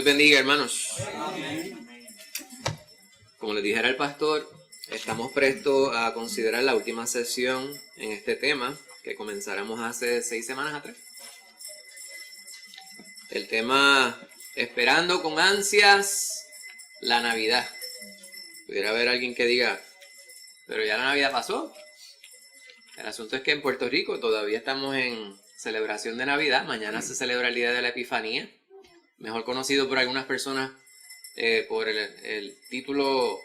bendiga, hermanos. Como les dijera el pastor, estamos prestos a considerar la última sesión en este tema que comenzáramos hace 6 semanas atrás. El tema esperando con ansias la Navidad. Pudiera haber alguien que diga, pero ya la Navidad pasó. El asunto es que en Puerto Rico todavía estamos en celebración de Navidad. Mañana se celebra el Día de la Epifanía, mejor conocido por algunas personas por el título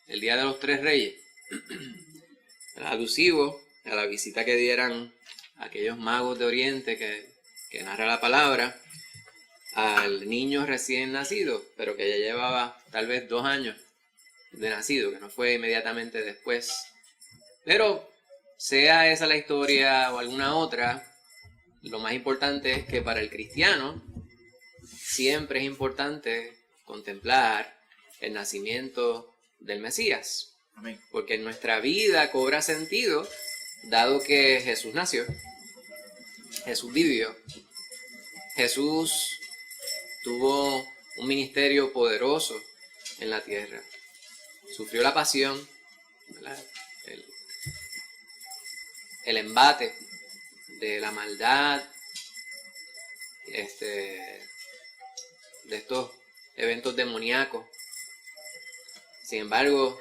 El Día de los Tres Reyes, alusivo a la visita que dieran aquellos magos de Oriente que narra la palabra al niño recién nacido, pero que ya llevaba tal vez 2 años de nacido, que no fue inmediatamente después. Pero sea esa la historia o alguna otra, lo más importante es que para el cristiano siempre es importante contemplar el nacimiento del Mesías. Amén. Porque nuestra vida cobra sentido dado que Jesús nació, Jesús vivió, Jesús tuvo un ministerio poderoso en la tierra, sufrió la pasión, ¿verdad? El embate de la maldad, de estos eventos demoníacos. Sin embargo,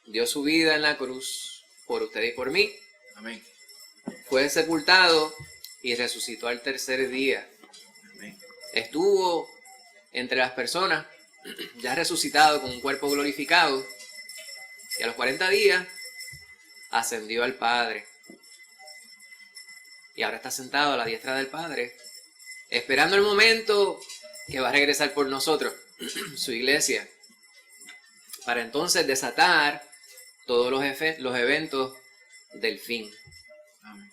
dio su vida en la cruz por usted y por mí. Amén. Fue sepultado y resucitó al 3er día. Amén. Estuvo entre las personas, ya resucitado con un cuerpo glorificado, y a los 40 días ascendió al Padre. Y ahora está sentado a la diestra del Padre, esperando el momento que va a regresar por nosotros, su iglesia, para entonces desatar todos los eventos del fin. Amén.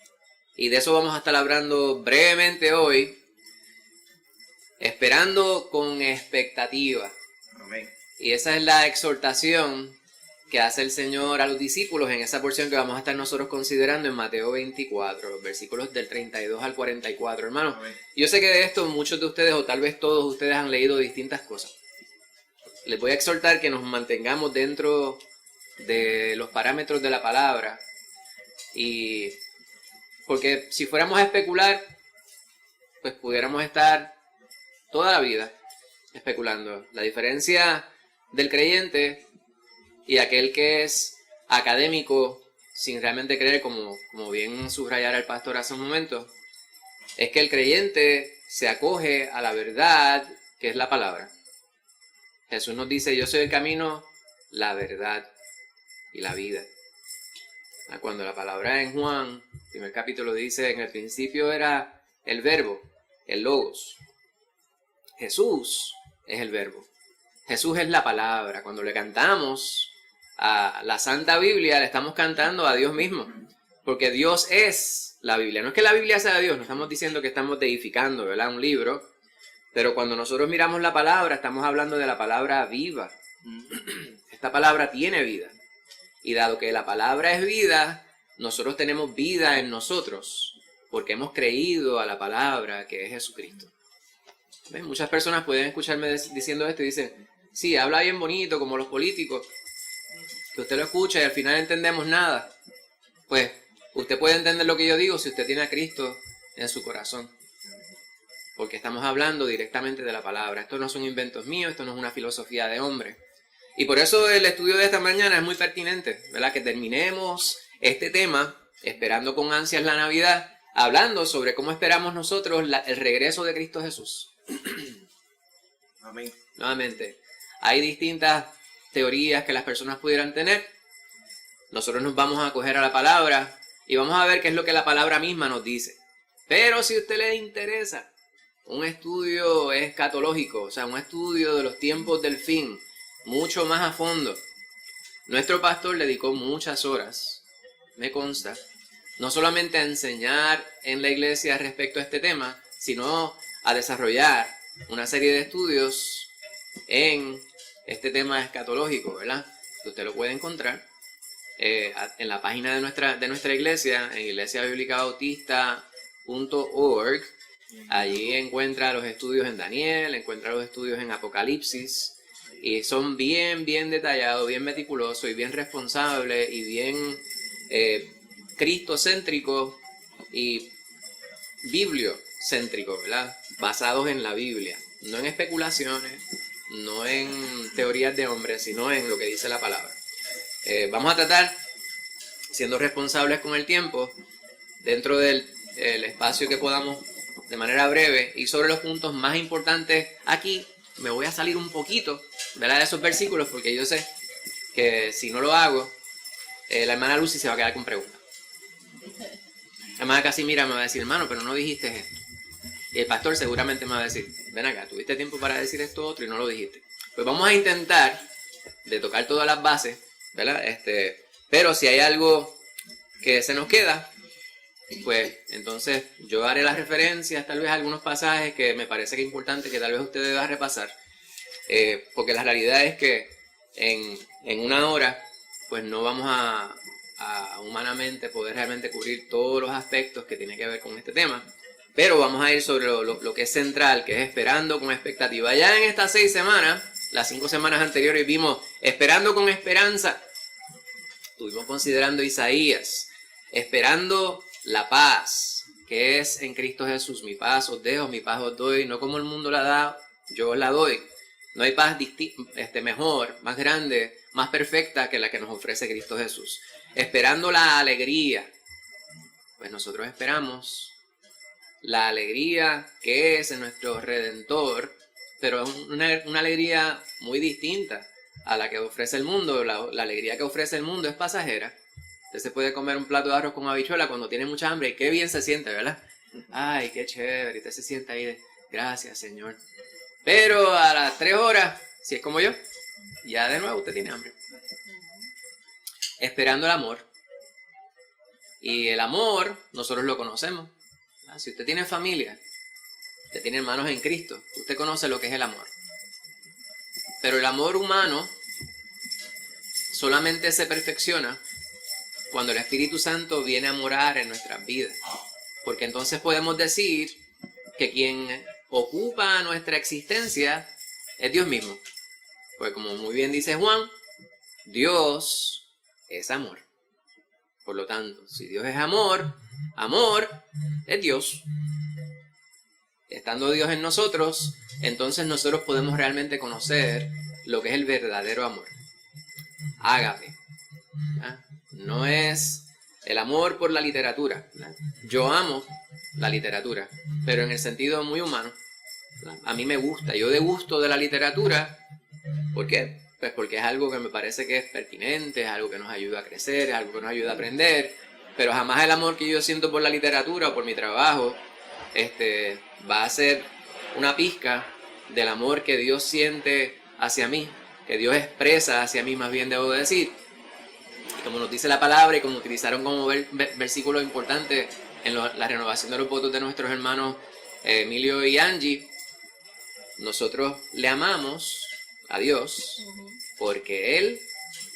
Y de eso vamos a estar hablando brevemente hoy, esperando con expectativa. Amén. Y esa es la exhortación que hace el Señor a los discípulos en esa porción que vamos a estar nosotros considerando en Mateo 24, los versículos del 32 al 44. Hermanos, Amén. yo sé que de esto muchos de ustedes, o tal vez todos ustedes, han leído distintas cosas. Les voy a exhortar que nos mantengamos dentro de los parámetros de la palabra, y porque si fuéramos a especular, pues pudiéramos estar toda la vida especulando. La diferencia del creyente y aquel que es académico sin realmente creer, como bien subrayara el pastor hace un momento, es que el creyente se acoge a la verdad que es la palabra. Jesús nos dice, yo soy el camino, la verdad y la vida. Cuando la palabra en Juan, primer capítulo, dice, en el principio era el verbo, el logos. Jesús es el verbo. Jesús es la palabra. Cuando le cantamos a la Santa Biblia, le estamos cantando a Dios mismo, porque Dios es la Biblia. No es que la Biblia sea Dios, no estamos diciendo que estamos deificando, ¿verdad?, un libro, pero cuando nosotros miramos la palabra, estamos hablando de la palabra viva. Esta palabra tiene vida, y dado que la palabra es vida, nosotros tenemos vida en nosotros, porque hemos creído a la palabra que es Jesucristo. ¿Ven? Muchas personas pueden escucharme diciendo esto y dicen, sí, habla bien bonito como los políticos, que usted lo escucha y al final entendemos nada. Pues usted puede entender lo que yo digo si usted tiene a Cristo en su corazón, porque estamos hablando directamente de la palabra. Esto no son inventos míos, esto no es una filosofía de hombre. Y por eso el estudio de esta mañana es muy pertinente, ¿verdad? Que terminemos este tema, esperando con ansias la Navidad, hablando sobre cómo esperamos nosotros el regreso de Cristo Jesús. Amén. Nuevamente, hay distintas teorías que las personas pudieran tener. Nosotros nos vamos a acoger a la palabra y vamos a ver qué es lo que la palabra misma nos dice. Pero si a usted le interesa un estudio escatológico, o sea, un estudio de los tiempos del fin, mucho más a fondo, nuestro pastor le dedicó muchas horas, me consta, no solamente a enseñar en la iglesia respecto a este tema, sino a desarrollar una serie de estudios en este tema escatológico, ¿verdad? Que usted lo puede encontrar en la página de nuestra iglesia, en iglesiabiblicabautista.org. Allí encuentra los estudios en Daniel, encuentra los estudios en Apocalipsis, y son bien detallados, bien meticulosos y bien responsables y bien cristocéntricos y bibliocéntricos, ¿verdad? Basados en la Biblia, no en especulaciones, no en teorías de hombres, sino en lo que dice la palabra. Vamos a tratar, siendo responsables con el tiempo, dentro del espacio que podamos, de manera breve, y sobre los puntos más importantes aquí. Me voy a salir un poquito, ¿verdad?, de esos versículos, porque yo sé que si no lo hago, la hermana Lucy se va a quedar con preguntas. La hermana Casimira me va a decir, hermano, pero no dijiste esto. Y el pastor seguramente me va a decir, ven acá, tuviste tiempo para decir esto otro y no lo dijiste. Pues vamos a intentar de tocar todas las bases, ¿verdad? Pero si hay algo que se nos queda, pues entonces yo haré las referencias, tal vez a algunos pasajes que me parece que es importante que tal vez usted deba repasar, porque la realidad es que en una hora pues no vamos a humanamente poder realmente cubrir todos los aspectos que tienen que ver con este tema, pero vamos a ir sobre lo que es central, que es esperando con expectativa. Ya en estas 6 semanas, las 5 semanas anteriores vimos esperando con esperanza, estuvimos considerando Isaías, esperando la paz, que es en Cristo Jesús. Mi paz os dejo, mi paz os doy, no como el mundo la da, yo os la doy. No hay paz mejor, más grande, más perfecta que la que nos ofrece Cristo Jesús. Esperando la alegría, pues nosotros esperamos la alegría que es en nuestro Redentor, pero es una alegría muy distinta a la que ofrece el mundo. La alegría que ofrece el mundo es pasajera. Usted se puede comer un plato de arroz con habichuela cuando tiene mucha hambre y qué bien se siente, ¿verdad? Ay, qué chévere, usted se siente ahí de gracias, Señor. Pero a las 3 horas, si es como yo, ya de nuevo usted tiene hambre. Esperando el amor. Y el amor, nosotros lo conocemos. Si usted tiene familia, usted tiene hermanos en Cristo, usted conoce lo que es el amor. Pero el amor humano solamente se perfecciona cuando el Espíritu Santo viene a morar en nuestras vidas. Porque entonces podemos decir que quien ocupa nuestra existencia es Dios mismo. Pues como muy bien dice Juan, Dios es amor. Por lo tanto, si Dios es amor, amor es Dios. Estando Dios en nosotros, entonces nosotros podemos realmente conocer lo que es el verdadero amor. Ágape. No es el amor por la literatura. Yo amo la literatura, pero en el sentido muy humano. A mí me gusta, yo degusto de la literatura. ¿Por qué? Pues porque es algo que me parece que es pertinente, es algo que nos ayuda a crecer, es algo que nos ayuda a aprender, pero jamás el amor que yo siento por la literatura o por mi trabajo va a ser una pizca del amor que Dios siente hacia mí, que Dios expresa hacia mí, más bien debo decir. Y como nos dice la palabra y como utilizaron como versículo importante en la renovación de los votos de nuestros hermanos Emilio y Angie, nosotros le amamos a Dios porque Él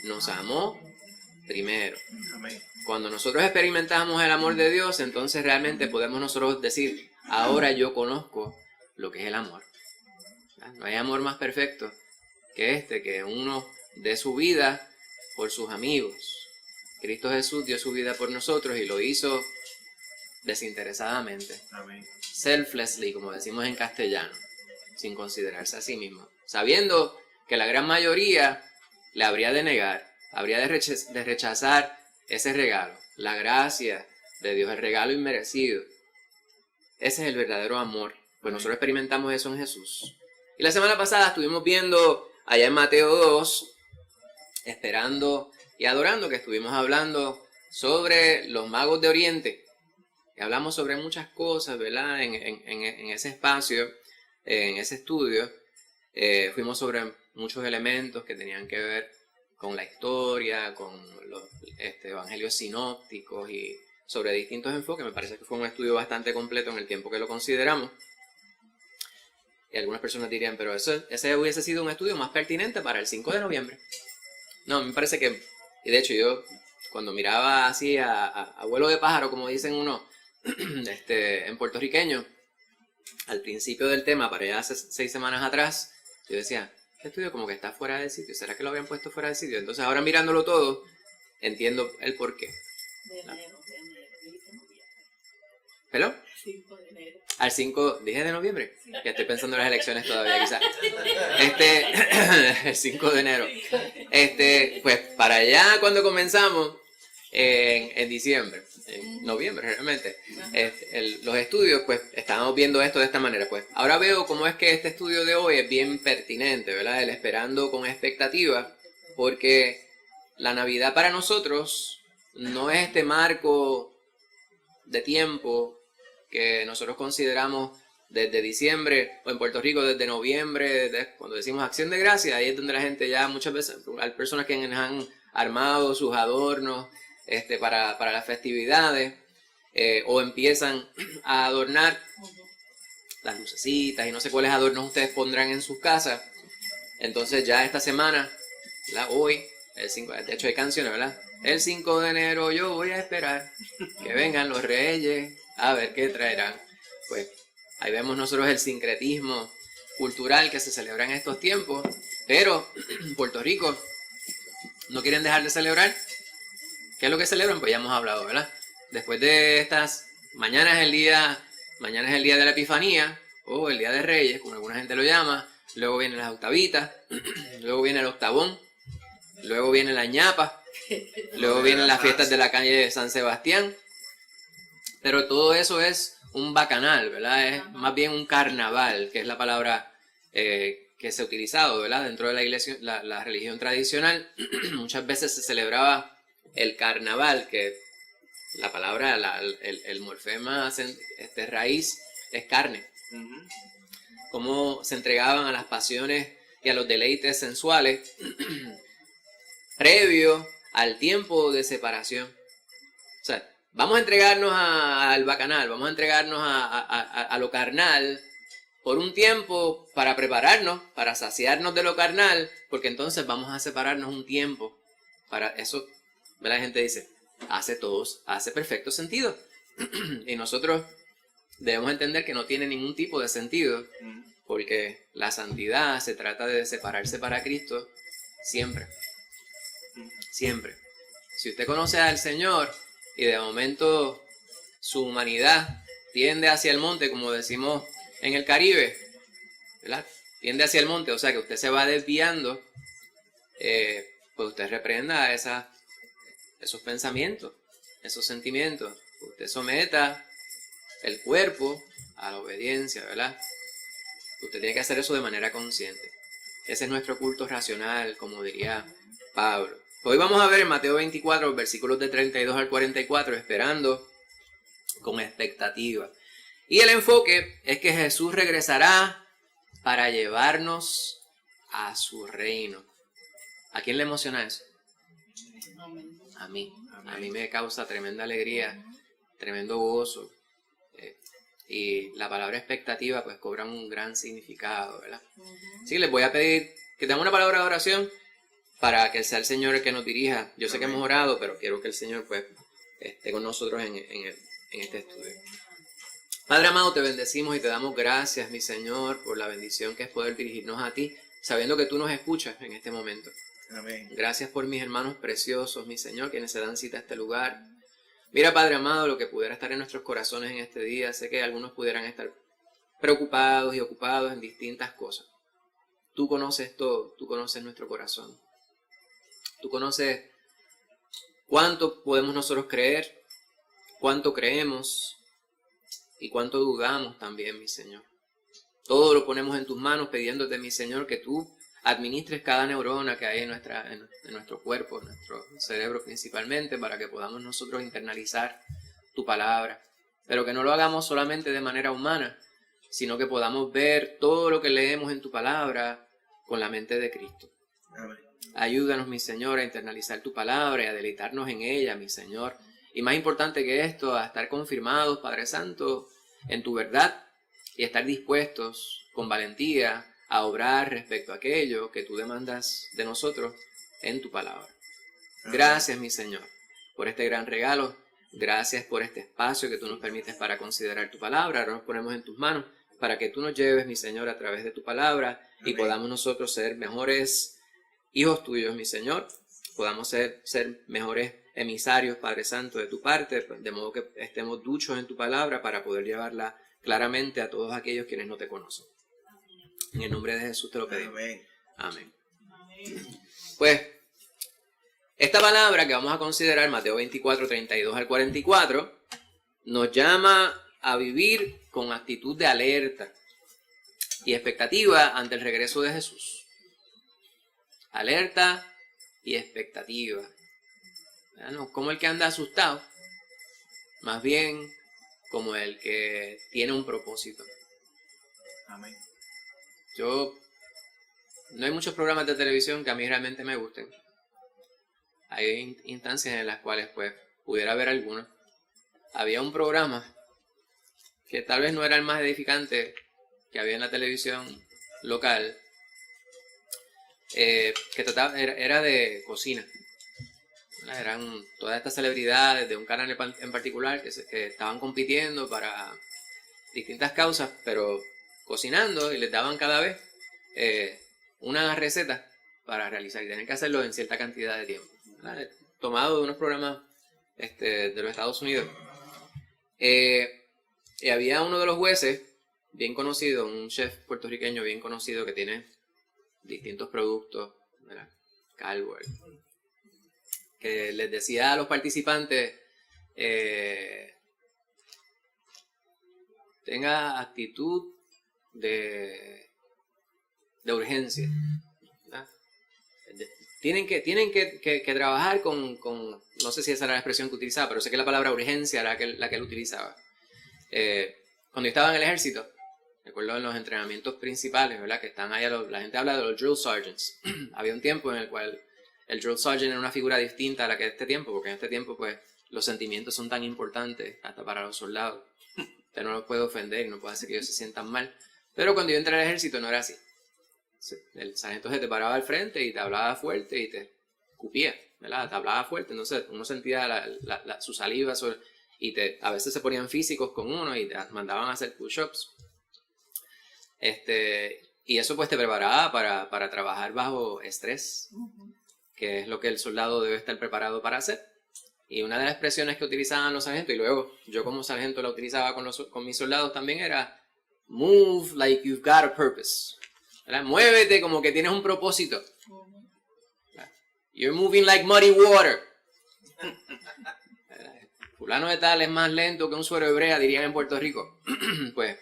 nos amó primero. Amén. Cuando nosotros experimentamos el amor de Dios, entonces realmente podemos nosotros decir, ahora yo conozco lo que es el amor. No hay amor más perfecto que que uno dé su vida por sus amigos. Cristo Jesús dio su vida por nosotros y lo hizo desinteresadamente. Amén. Selflessly, como decimos en castellano, sin considerarse a sí mismo, sabiendo que la gran mayoría le habría de negar, habría de rechazar ese regalo, la gracia de Dios, el regalo inmerecido. Ese es el verdadero amor, pues nosotros experimentamos eso en Jesús. Y la semana pasada estuvimos viendo allá en Mateo 2, esperando y adorando, que estuvimos hablando sobre los magos de Oriente. Y hablamos sobre muchas cosas, ¿verdad? En ese espacio, en ese estudio, fuimos sobre muchos elementos que tenían que ver con la historia, con los evangelios sinópticos y sobre distintos enfoques. Me parece que fue un estudio bastante completo en el tiempo que lo consideramos. Y algunas personas dirían, pero ese hubiese sido un estudio más pertinente para el 5 de noviembre. No, me parece que, y de hecho yo cuando miraba así a vuelo de pájaro, como dicen uno en puertorriqueño, al principio del tema, para ya hace 6 semanas atrás, yo decía, este estudio como que está fuera de sitio, ¿será que lo habían puesto fuera de sitio? Entonces ahora mirándolo todo, entiendo el porqué. De enero, dijiste noviembre. ¿Pero? 5 de enero. Al 5, dije de noviembre, Sí. que estoy pensando en las elecciones todavía quizás. El 5 de enero. Pues para allá cuando comenzamos, en diciembre, en noviembre realmente, los estudios, pues estábamos viendo esto de esta manera. Pues ahora veo cómo es que este estudio de hoy es bien pertinente, ¿verdad? El esperando con expectativa, porque la Navidad para nosotros no es este marco de tiempo que nosotros consideramos desde diciembre, o en Puerto Rico desde noviembre, cuando decimos Acción de Gracias, ahí es donde la gente ya muchas veces, hay personas que han armado sus adornos para las festividades, o empiezan a adornar las lucecitas y no sé cuáles adornos ustedes pondrán en sus casas. Entonces ya esta semana, hoy, el 5, de hecho hay canciones, ¿verdad? El 5 de enero yo voy a esperar que vengan los reyes a ver qué traerán. Pues ahí vemos nosotros el sincretismo cultural que se celebra en estos tiempos, pero en Puerto Rico no quieren dejar de celebrar. ¿Qué es lo que celebran? Pues ya hemos hablado, ¿verdad? Después de estas, mañana es el día de la Epifanía, o el Día de Reyes, como alguna gente lo llama. Luego vienen las octavitas, luego viene el octavón, luego viene la ñapa, luego vienen las fiestas de la calle de San Sebastián. Pero todo eso es un bacanal, ¿verdad? Es más bien un carnaval, que es la palabra que se ha utilizado, ¿verdad? Dentro de la iglesia, la religión tradicional, muchas veces se celebraba el carnaval, que la palabra, el morfema raíz es carne. Cómo se entregaban a las pasiones y a los deleites sensuales previo al tiempo de separación. O sea, vamos a entregarnos al bacanal, vamos a entregarnos a lo carnal por un tiempo para prepararnos, para saciarnos de lo carnal, porque entonces vamos a separarnos un tiempo para eso. La gente dice, hace perfecto sentido. Y nosotros debemos entender que no tiene ningún tipo de sentido, porque la santidad se trata de separarse para Cristo siempre. Siempre. Si usted conoce al Señor y de momento su humanidad tiende hacia el monte, como decimos en el Caribe, ¿verdad? Tiende hacia el monte, o sea que usted se va desviando, pues usted reprenda esos pensamientos, esos sentimientos. Usted someta el cuerpo a la obediencia, ¿verdad? Usted tiene que hacer eso de manera consciente. Ese es nuestro culto racional, como diría Pablo. Hoy vamos a ver en Mateo 24, versículos de 32 al 44, esperando con expectativa. Y el enfoque es que Jesús regresará para llevarnos a su reino. ¿A quién le emociona eso? A mí. A mí me causa tremenda alegría, tremendo gozo. Y la palabra expectativa pues cobra un gran significado, ¿verdad? Así que les voy a pedir que tengan una palabra de oración para que sea el Señor el que nos dirija. Yo sé que hemos orado, pero quiero que el Señor pues esté con nosotros en este estudio. Padre amado, te bendecimos y te damos gracias, mi Señor, por la bendición que es poder dirigirnos a ti, sabiendo que tú nos escuchas en este momento. Amén. Gracias por mis hermanos preciosos, mi Señor, quienes se dan cita a este lugar. Mira, Padre amado, lo que pudiera estar en nuestros corazones en este día. Sé que algunos pudieran estar preocupados y ocupados en distintas cosas. Tú conoces todo, tú conoces nuestro corazón. Tú conoces cuánto podemos nosotros creer, cuánto creemos y cuánto dudamos también, mi Señor. Todo lo ponemos en tus manos pidiéndote, mi Señor, que tú administres cada neurona que hay en nuestro cuerpo, en nuestro cerebro principalmente, para que podamos nosotros internalizar tu palabra. Pero que no lo hagamos solamente de manera humana, sino que podamos ver todo lo que leemos en tu palabra con la mente de Cristo. Amén. Ayúdanos, mi Señor, a internalizar tu palabra y a deleitarnos en ella, mi Señor. Y más importante que esto, a estar confirmados, Padre Santo, en tu verdad y estar dispuestos con valentía a obrar respecto a aquello que tú demandas de nosotros en tu palabra. Gracias, mi Señor, por este gran regalo. Gracias por este espacio que tú nos permites para considerar tu palabra. Ahora nos ponemos en tus manos para que tú nos lleves, mi Señor, a través de tu palabra y Amén. podamos nosotros ser mejores hijos tuyos, mi Señor. Podamos ser mejores emisarios, Padre Santo, de tu parte, de modo que estemos duchos en tu palabra para poder llevarla claramente a todos aquellos quienes no te conocen. En el nombre de Jesús te lo pedimos. Amén. Amén. Pues, esta palabra que vamos a considerar, Mateo 24, 32 al 44, nos llama a vivir con actitud de alerta y expectativa ante el regreso de Jesús. Alerta y expectativa. No como el que anda asustado, más bien como el que tiene un propósito. Amén. No hay muchos programas de televisión que a mí realmente me gusten. Hay instancias en las cuales pues pudiera haber algunos. Había un programa que tal vez no era el más edificante que había en la televisión local, que era de cocina. Eran todas estas celebridades de un canal en particular que estaban compitiendo para distintas causas, pero cocinando, y les daban cada vez una receta para realizar y tenían que hacerlo en cierta cantidad de tiempo. Tomado de unos programas de los Estados Unidos. Y había uno de los jueces bien conocido, un chef puertorriqueño bien conocido que tiene distintos productos, ¿verdad? Calvo, que les decía a los participantes, tenga actitud de urgencia, ¿verdad? Tienen que trabajar con, no sé si esa era la expresión que utilizaba, pero sé que la palabra urgencia era la que él utilizaba. Cuando yo estaba en el ejército, recuerdo en los entrenamientos principales, ¿verdad? Que están allá, la gente habla de los drill sergeants. Había un tiempo en el cual el drill sergeant era una figura distinta a la que de este tiempo, porque en este tiempo pues los sentimientos son tan importantes hasta para los soldados. Usted no los puede ofender y no puede hacer que ellos se sientan mal. Pero cuando yo entré al ejército no era así. El sargento se te paraba al frente y te hablaba fuerte y te escupía, ¿verdad? Te hablaba fuerte, entonces uno sentía su saliva y a veces se ponían físicos con uno y te mandaban a hacer push-ups. Y eso pues te preparaba para trabajar bajo estrés, que es lo que el soldado debe estar preparado para hacer. Y una de las expresiones que utilizaban los sargentos, y luego yo como sargento la utilizaba con mis soldados también, era move like you've got a purpose. ¿Verdad? Muévete como que tienes un propósito. You're moving like muddy water. Fulano de tal es más lento que un suero hebrea, dirían en Puerto Rico. Pues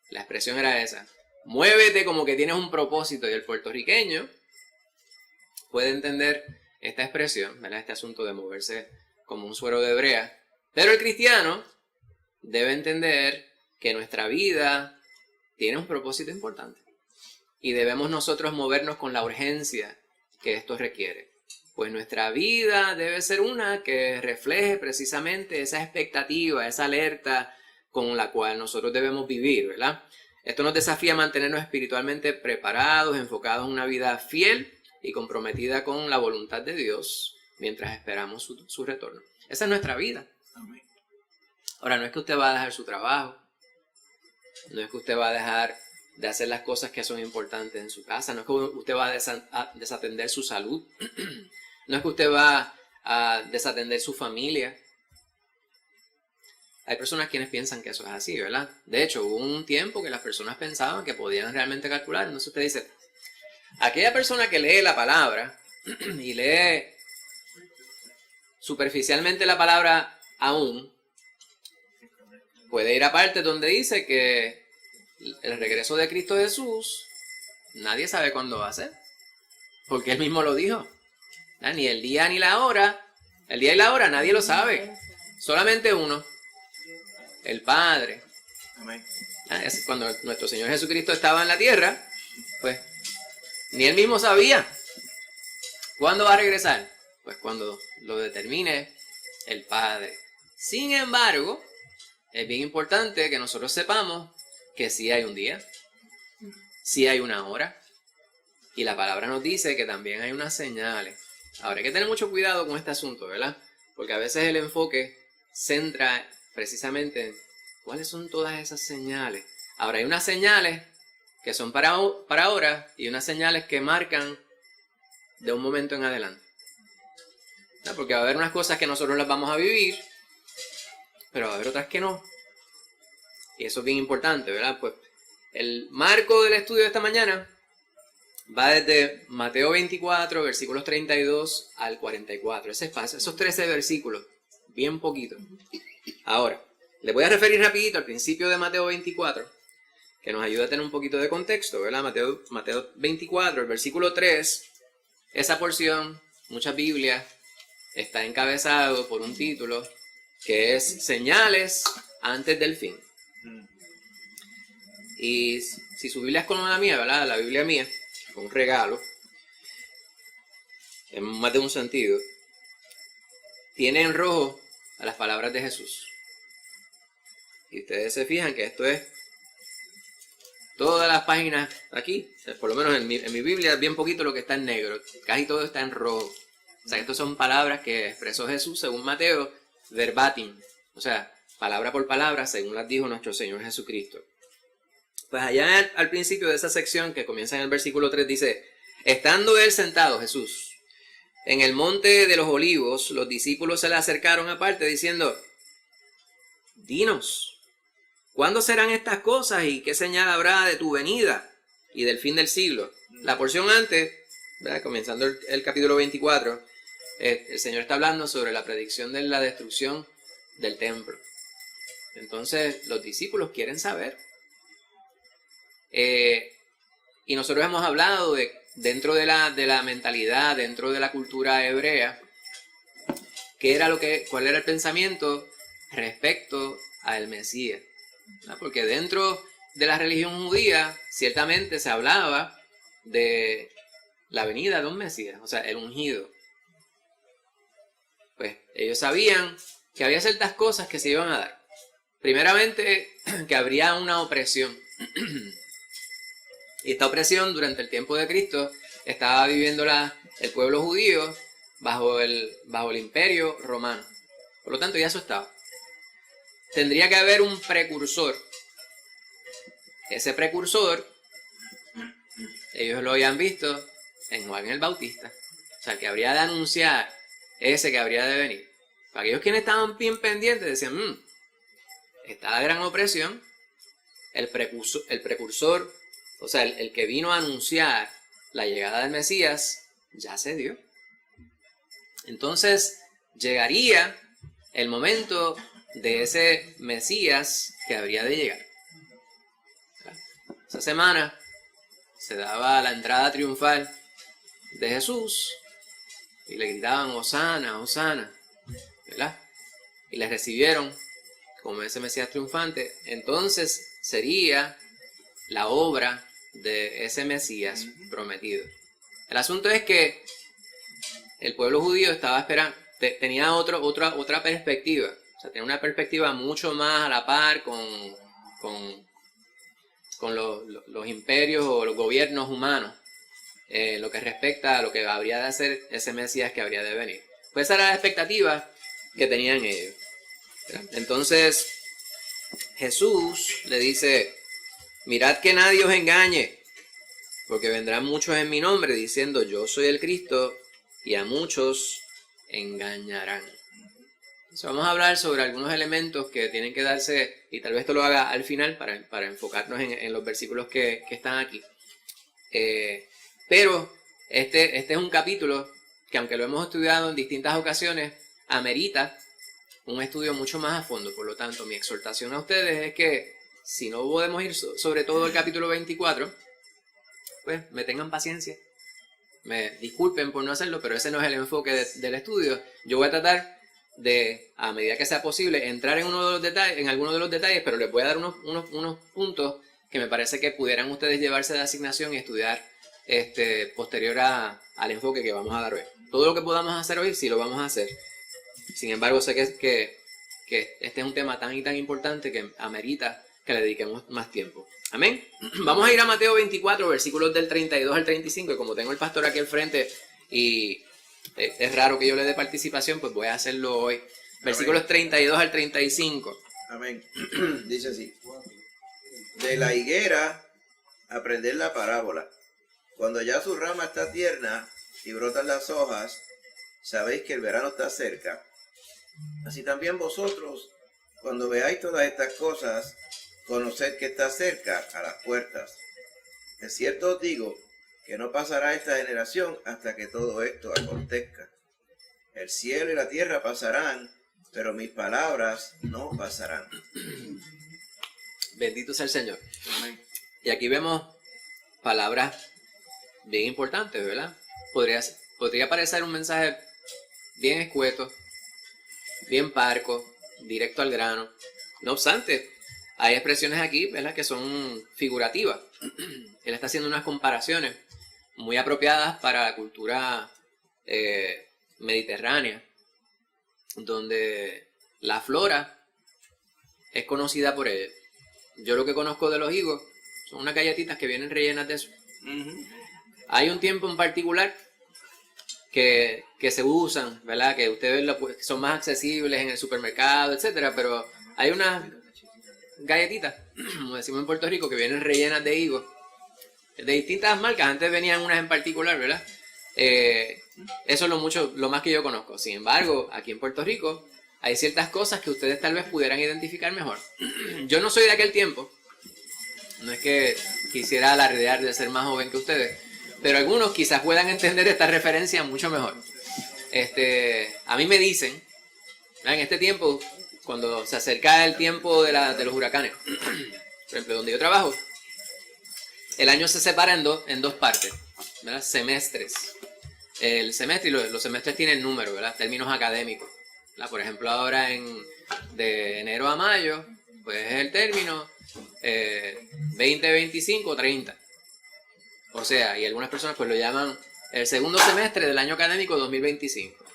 la expresión era esa. Muévete como que tienes un propósito. Y el puertorriqueño puede entender esta expresión, ¿verdad? Este asunto de moverse como un suero de hebrea. Pero el cristiano debe entender que nuestra vida tiene un propósito importante. Y debemos nosotros movernos con la urgencia que esto requiere. Pues nuestra vida debe ser una que refleje precisamente esa expectativa, esa alerta con la cual nosotros debemos vivir, ¿verdad? Esto nos desafía a mantenernos espiritualmente preparados, enfocados en una vida fiel y comprometida con la voluntad de Dios mientras esperamos su retorno. Esa es nuestra vida. Amén. Ahora, no es que usted va a dejar su trabajo, no es que usted va a dejar de hacer las cosas que son importantes en su casa, no es que usted va a desatender su salud, no es que usted va a desatender su familia. Hay personas quienes piensan que eso es así, ¿verdad? De hecho, hubo un tiempo que las personas pensaban que podían realmente calcular. Entonces usted dice, aquella persona que lee la palabra y lee superficialmente la palabra aún, puede ir a partes donde dice que el regreso de Cristo Jesús, nadie sabe cuándo va a ser, porque Él mismo lo dijo. Ni el día ni la hora, el día y la hora nadie lo sabe, solamente uno, el Padre. Amén. Cuando nuestro Señor Jesucristo estaba en la tierra, pues ni Él mismo sabía cuándo va a regresar, pues cuando lo determine el Padre. Sin embargo, es bien importante que nosotros sepamos que sí hay un día, sí hay una hora, y la palabra nos dice que también hay unas señales. Ahora hay que tener mucho cuidado con este asunto, ¿verdad? Porque a veces el enfoque centra precisamente en cuáles son todas esas señales. Ahora hay unas señales que son para ahora y unas señales que marcan de un momento en adelante. ¿No? Porque va a haber unas cosas que nosotros las vamos a vivir, pero va a haber otras que no. Y eso es bien importante, ¿verdad? Pues el marco del estudio de esta mañana va desde Mateo 24, versículos 32 al 44. Ese espacio, esos 13 versículos, bien poquito. Ahora, les voy a referir rapidito al principio de Mateo 24, que nos ayuda a tener un poquito de contexto, ¿verdad? Mateo 24, el versículo 3, esa porción, muchas Biblias, está encabezado por un título que es Señales antes del fin. Y si su Biblia es como la mía, ¿verdad? La Biblia mía, fue un regalo, en más de un sentido, tiene en rojo a las palabras de Jesús. Y ustedes se fijan que esto es todas las páginas aquí, por lo menos en mi Biblia es bien poquito lo que está en negro, casi todo está en rojo. O sea, estas son palabras que expresó Jesús según Mateo, verbatim, o sea, palabra por palabra, según las dijo nuestro Señor Jesucristo. Pues allá al principio de esa sección que comienza en el versículo 3 dice, estando él sentado, Jesús, en el monte de los olivos, los discípulos se le acercaron aparte diciendo, dinos, ¿cuándo serán estas cosas y qué señal habrá de tu venida y del fin del siglo? La porción antes, ¿verdad? Comenzando el capítulo 24, el Señor está hablando sobre la predicción de la destrucción del templo. Entonces los discípulos quieren saber. Y nosotros hemos hablado de dentro de la mentalidad, dentro de la cultura hebrea, cuál era el pensamiento respecto al Mesías. ¿No? Porque dentro de la religión judía ciertamente se hablaba de la venida de un Mesías, o sea, el ungido. Pues ellos sabían que había ciertas cosas que se iban a dar. Primeramente, que habría una opresión. Y esta opresión durante el tiempo de Cristo estaba viviendo el pueblo judío bajo el imperio romano. Por lo tanto, ya eso estaba. Tendría que haber un precursor. Ese precursor, ellos lo habían visto en Juan el Bautista. O sea, que habría de anunciar ese que habría de venir. Para aquellos quienes estaban bien pendientes decían, está la gran opresión, el precursor, o sea, el que vino a anunciar la llegada del Mesías, ya se dio. Entonces, llegaría el momento de ese Mesías que habría de llegar. Esa semana se daba la entrada triunfal de Jesús y le gritaban, Hosana, Hosana, ¿verdad? Y le recibieron como ese Mesías triunfante. Entonces sería la obra de ese Mesías prometido. El asunto es que el pueblo judío estaba esperando, tenía otra perspectiva. O sea, tenía una perspectiva mucho más a la par con los imperios o los gobiernos humanos, lo que respecta a lo que habría de hacer ese Mesías que habría de venir. Pues esa era la expectativa que tenían ellos. Entonces Jesús le dice, mirad que nadie os engañe, porque vendrán muchos en mi nombre diciendo yo soy el Cristo y a muchos engañarán. Entonces vamos a hablar sobre algunos elementos que tienen que darse, y tal vez esto lo haga al final para enfocarnos en los versículos que están aquí. Pero este es un capítulo que, aunque lo hemos estudiado en distintas ocasiones, amerita un estudio mucho más a fondo. Por lo tanto, mi exhortación a ustedes es que si no podemos ir sobre todo el capítulo 24, pues me tengan paciencia. Me disculpen por no hacerlo, pero ese no es el enfoque del estudio. Yo voy a tratar de, a medida que sea posible, entrar en algunos de los detalles, pero les voy a dar unos puntos que me parece que pudieran ustedes llevarse de asignación y estudiar posterior al enfoque que vamos a dar hoy. Todo lo que podamos hacer hoy, sí lo vamos a hacer. Sin embargo, sé que este es un tema tan y tan importante que amerita que le dediquemos más tiempo. Amén. Vamos a ir a Mateo 24, versículos del 32 al 35, y como tengo el pastor aquí al frente y es raro que yo le dé participación, pues voy a hacerlo hoy. Versículos 32 al 35. Amén. Dice así. De la higuera, aprended la parábola. Cuando ya su rama está tierna y brotan las hojas, sabéis que el verano está cerca. Así también vosotros, cuando veáis todas estas cosas, conoced que está cerca, a las puertas. De cierto os digo que no pasará esta generación hasta que todo esto acontezca. El cielo y la tierra pasarán, pero mis palabras no pasarán. Bendito sea el Señor. Amén. Y aquí vemos palabras bien importantes, ¿verdad? Podría parecer un mensaje bien escueto, bien parco, directo al grano. No obstante, hay expresiones aquí, ¿verdad?, que son figurativas. Él está haciendo unas comparaciones muy apropiadas para la cultura mediterránea, donde la flora es conocida por ello. Yo lo que conozco de los higos son unas galletitas que vienen rellenas de eso. Hay un tiempo en particular que se usan, ¿verdad? Que ustedes son más accesibles en el supermercado, etcétera, pero hay unas galletitas, como decimos en Puerto Rico, que vienen rellenas de higos, de distintas marcas. Antes venían unas en particular, ¿verdad? Eso es lo más que yo conozco. Sin embargo, aquí en Puerto Rico hay ciertas cosas que ustedes tal vez pudieran identificar mejor. Yo no soy de aquel tiempo, no es que quisiera alardear de ser más joven que ustedes, pero algunos quizás puedan entender esta referencia mucho mejor. A mí me dicen, ¿verdad?, en este tiempo, cuando se acerca el tiempo de los huracanes, por ejemplo, donde yo trabajo, el año se separa en dos partes, ¿verdad?, semestres. El semestre y los semestres tienen números, ¿verdad?, términos académicos, ¿verdad? Por ejemplo, ahora de enero a mayo, pues es el término 20, 25, 30. O sea, y algunas personas pues lo llaman el segundo semestre del año académico 2025.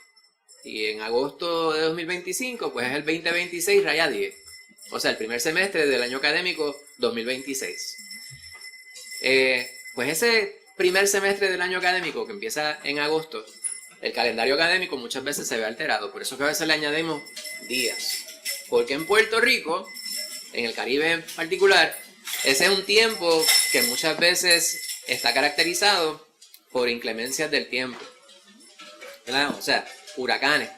Y en agosto de 2025, pues es el 2026 raya 10. O sea, el primer semestre del año académico 2026. Pues ese primer semestre del año académico que empieza en agosto, el calendario académico muchas veces se ve alterado. Por eso que a veces le añadimos días. Porque en Puerto Rico, en el Caribe en particular, ese es un tiempo que muchas veces está caracterizado por inclemencias del tiempo, ¿verdad? O sea, huracanes.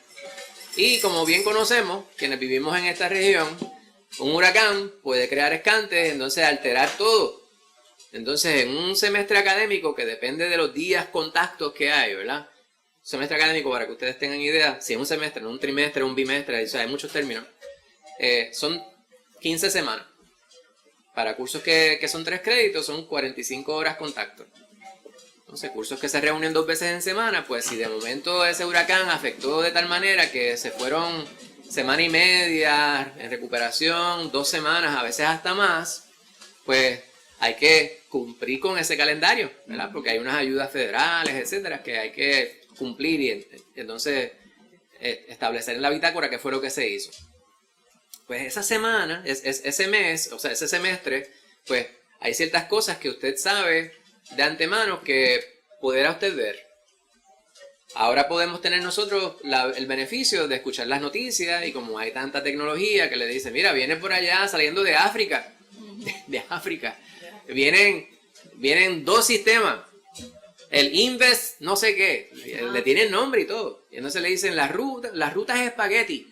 Y como bien conocemos, quienes vivimos en esta región, un huracán puede crear escantes, entonces alterar todo. Entonces, en un semestre académico que depende de los días contactos que hay, ¿verdad? Un semestre académico, para que ustedes tengan idea, si es un semestre, no un trimestre, un bimestre, o sea, hay muchos términos, son 15 semanas. Para cursos que son 3 créditos, son 45 horas contacto. Entonces, cursos que se reúnen 2 veces en semana, pues si de momento ese huracán afectó de tal manera que se fueron semana y media en recuperación, 2 semanas, a veces hasta más, pues hay que cumplir con ese calendario, ¿verdad? Porque hay unas ayudas federales, etcétera, que hay que cumplir y entonces establecer en la bitácora qué fue lo que se hizo. Pues esa semana, ese mes, o sea, ese semestre, pues hay ciertas cosas que usted sabe de antemano que pudiera usted ver. Ahora podemos tener nosotros el beneficio de escuchar las noticias y como hay tanta tecnología que le dice, mira, viene por allá saliendo de África, de África, vienen 2 sistemas, el Invest no sé qué, le tienen nombre y todo, y entonces le dicen las rutas espagueti.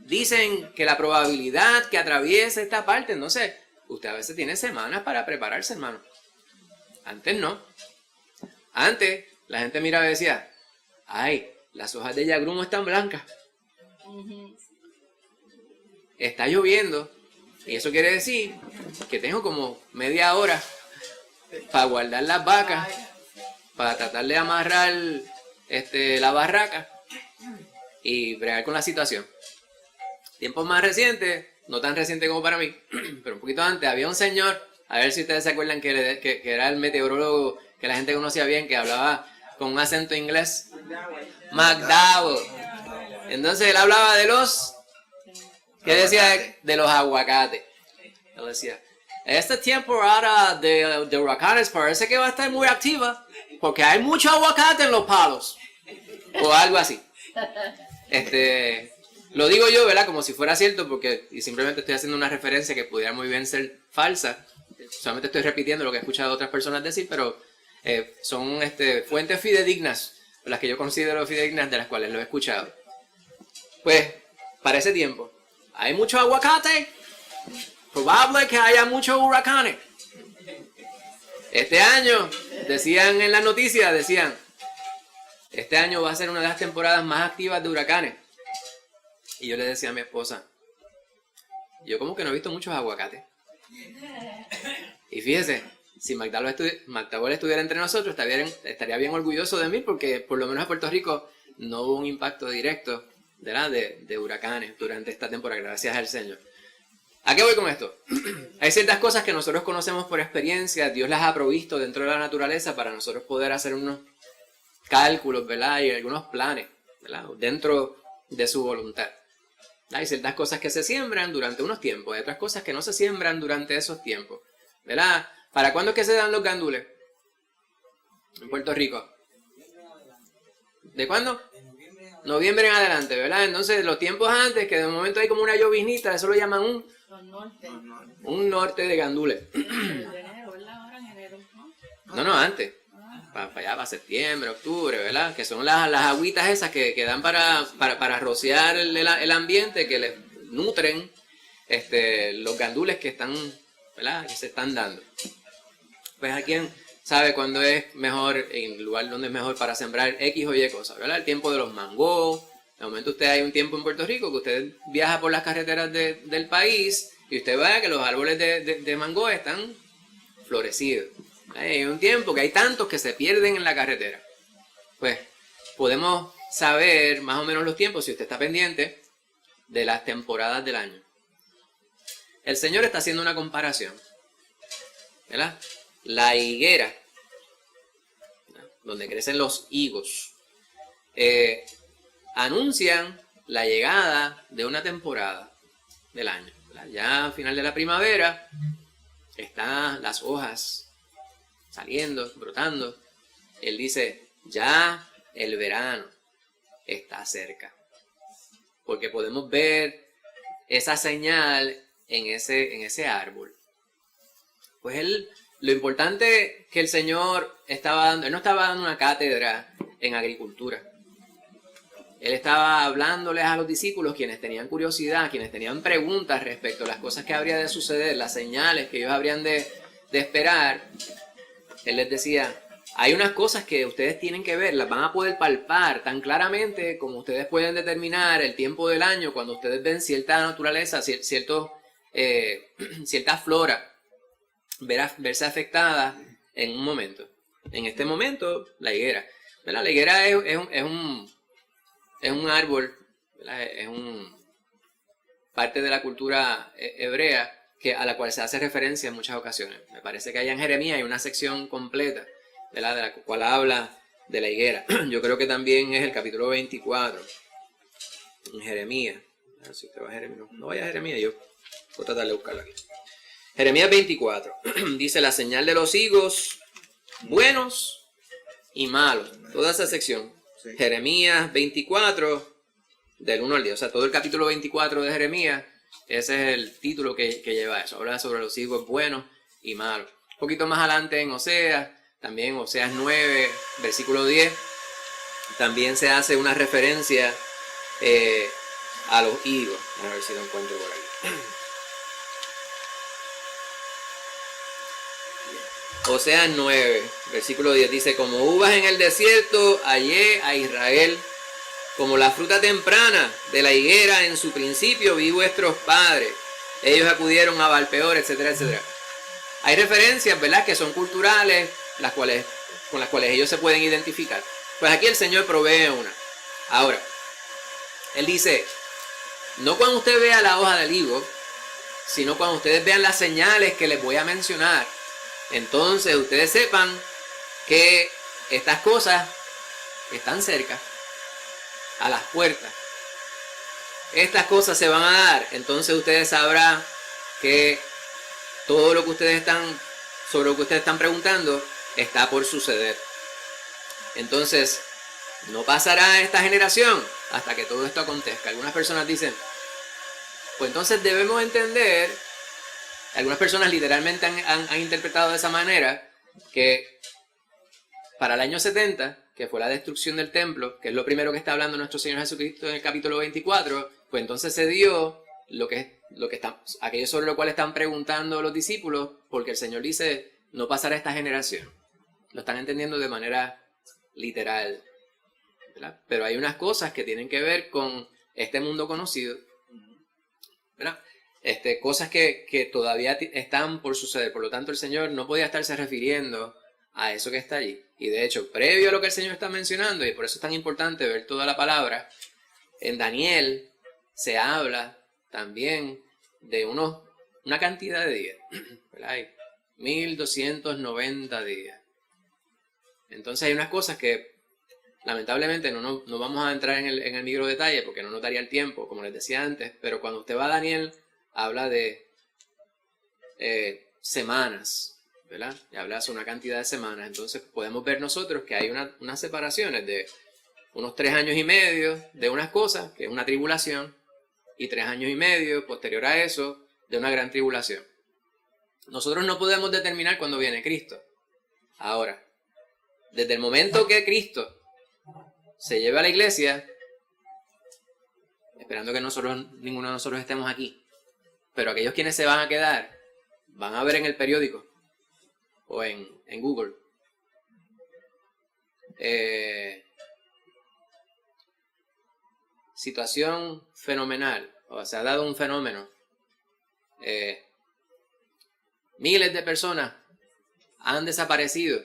Dicen que la probabilidad que atraviese esta parte, entonces, usted a veces tiene semanas para prepararse, hermano. Antes no. Antes, la gente miraba y decía, ay, las hojas de yagrumo están blancas. Está lloviendo. Y eso quiere decir que tengo como media hora para guardar las vacas, para tratar de amarrar la barraca y bregar con la situación. Tiempos más recientes, no tan reciente como para mí, pero un poquito antes, había un señor, a ver si ustedes se acuerdan que era el meteorólogo que la gente conocía bien, que hablaba con un acento inglés, McDowell. Entonces él hablaba de ¿qué decía? De los aguacates. Él decía, esta temporada de huracanes parece que va a estar muy activa, porque hay mucho aguacate en los palos, o algo así. Lo digo yo, ¿verdad? Como si fuera cierto, y simplemente estoy haciendo una referencia que pudiera muy bien ser falsa. solamente estoy repitiendo lo que he escuchado a otras personas decir, pero son fuentes fidedignas, las que yo considero fidedignas, de las cuales lo he escuchado. Pues, para ese tiempo, ¿hay mucho aguacate? Probable que haya muchos huracanes. Este año, decían en las noticias, este año va a ser una de las temporadas más activas de huracanes. Y yo le decía a mi esposa, yo como que no he visto muchos aguacates. Y fíjese, si McDowell estuviera entre nosotros, estaría bien orgulloso de mí, porque por lo menos en Puerto Rico no hubo un impacto directo, ¿verdad?, de huracanes durante esta temporada, gracias al Señor. ¿A qué voy con esto? Hay ciertas cosas que nosotros conocemos por experiencia, Dios las ha provisto dentro de la naturaleza para nosotros poder hacer unos cálculos, ¿verdad?, y algunos planes, ¿verdad?, dentro de su voluntad. Hay ciertas cosas que se siembran durante unos tiempos, hay otras cosas que no se siembran durante esos tiempos, ¿verdad? ¿Para cuándo es que se dan los gandules? En Puerto Rico. ¿De cuándo? Noviembre en adelante, ¿verdad? Entonces, los tiempos antes, que de momento hay como una lloviznita, eso lo llaman un norte de gandules. enero, ¿verdad? Ahora en enero, ¿no? No, antes. Para allá, para septiembre, octubre, ¿verdad? Que son las agüitas esas que dan para rociar el ambiente, que les nutren los gandules que están, ¿verdad?, que se están dando. Pues a quién sabe cuándo es mejor, en el lugar donde es mejor para sembrar X o Y cosas, ¿verdad? El tiempo de los mangos. De momento hay un tiempo en Puerto Rico que usted viaja por las carreteras del país y usted ve que los árboles de mango están florecidos. Hay un tiempo que hay tantos que se pierden en la carretera. Pues podemos saber más o menos los tiempos, si usted está pendiente, de las temporadas del año. El Señor está haciendo una comparación, ¿verdad? La higuera, ¿verdad?, donde crecen los higos, anuncian la llegada de una temporada del año, ¿verdad? Ya al final de la primavera están las hojas saliendo, brotando. Él dice, ya el verano está cerca. Porque podemos ver esa señal en ese árbol. Pues lo importante que el Señor estaba dando, Él no estaba dando una cátedra en agricultura. Él estaba hablándoles a los discípulos, quienes tenían curiosidad, quienes tenían preguntas respecto a las cosas que habría de suceder, las señales que ellos habrían de esperar. Él les decía, hay unas cosas que ustedes tienen que ver, las van a poder palpar tan claramente como ustedes pueden determinar el tiempo del año cuando ustedes ven cierta naturaleza, cierta flora verse afectada en un momento. En este momento, la higuera. ¿Verdad? La higuera es un árbol, ¿verdad?, es parte de la cultura hebrea, a la cual se hace referencia en muchas ocasiones. Me parece que allá en Jeremías hay una sección completa, ¿verdad?, de la cual habla de la higuera. Yo creo que también es el capítulo 24, en Jeremías. Si usted va a Jeremías, no vaya a Jeremías, yo voy a tratar de buscarlo aquí. Jeremías 24, dice la señal de los higos, buenos y malos. Toda esa sección. Sí. Jeremías 24, del 1 al 10. O sea, todo el capítulo 24 de Jeremías, ese es el título que lleva eso. Habla sobre los higos buenos y malos. Un poquito más adelante en Oseas, también Oseas 9, versículo 10, también se hace una referencia a los higos. A ver si lo encuentro por aquí. Oseas 9, versículo 10 dice, como uvas en el desierto hallé a Israel, como la fruta temprana de la higuera en su principio vi vuestros padres. Ellos acudieron a Baal-peor, etcétera, etcétera. Hay referencias, ¿verdad?, que son culturales, con las cuales ellos se pueden identificar. Pues aquí el Señor provee una. Ahora, Él dice, no cuando usted vea la hoja del higo, sino cuando ustedes vean las señales que les voy a mencionar. Entonces ustedes sepan que estas cosas están cerca, a las puertas. Estas cosas se van a dar. Entonces ustedes sabrán que todo lo que ustedes sobre lo que ustedes están preguntando está por suceder. Entonces no pasará esta generación hasta que todo esto acontezca. Algunas personas dicen, pues entonces debemos entender Algunas personas literalmente han interpretado de esa manera que para el año 70, que fue la destrucción del templo, que es lo primero que está hablando nuestro Señor Jesucristo en el capítulo 24, pues entonces se dio aquello sobre lo cual están preguntando los discípulos, porque el Señor dice, no pasará esta generación. Lo están entendiendo de manera literal, ¿verdad? Pero hay unas cosas que tienen que ver con este mundo conocido, ¿verdad? Cosas que todavía están por suceder. Por lo tanto, el Señor no podía estarse refiriendo a eso que está allí. Y de hecho, previo a lo que el Señor está mencionando, y por eso es tan importante ver toda la palabra, en Daniel se habla también de una cantidad de días, ¿verdad? Hay 1290 días. Entonces hay unas cosas que lamentablemente no vamos a entrar en el micro detalle porque no nos daría el tiempo, como les decía antes, pero cuando usted va a Daniel, habla de semanas, ¿verdad? Y habla sobre una cantidad de semanas. Entonces podemos ver nosotros que hay unas separaciones de unos 3 años y medio de unas cosas, que es una tribulación, y 3 años y medio posterior a eso, de una gran tribulación. Nosotros no podemos determinar cuándo viene Cristo. Ahora, desde el momento que Cristo se lleve a la iglesia, esperando que ninguno de nosotros estemos aquí, pero aquellos quienes se van a quedar, van a ver en el periódico o en Google situación fenomenal, o se ha dado un fenómeno, miles de personas han desaparecido,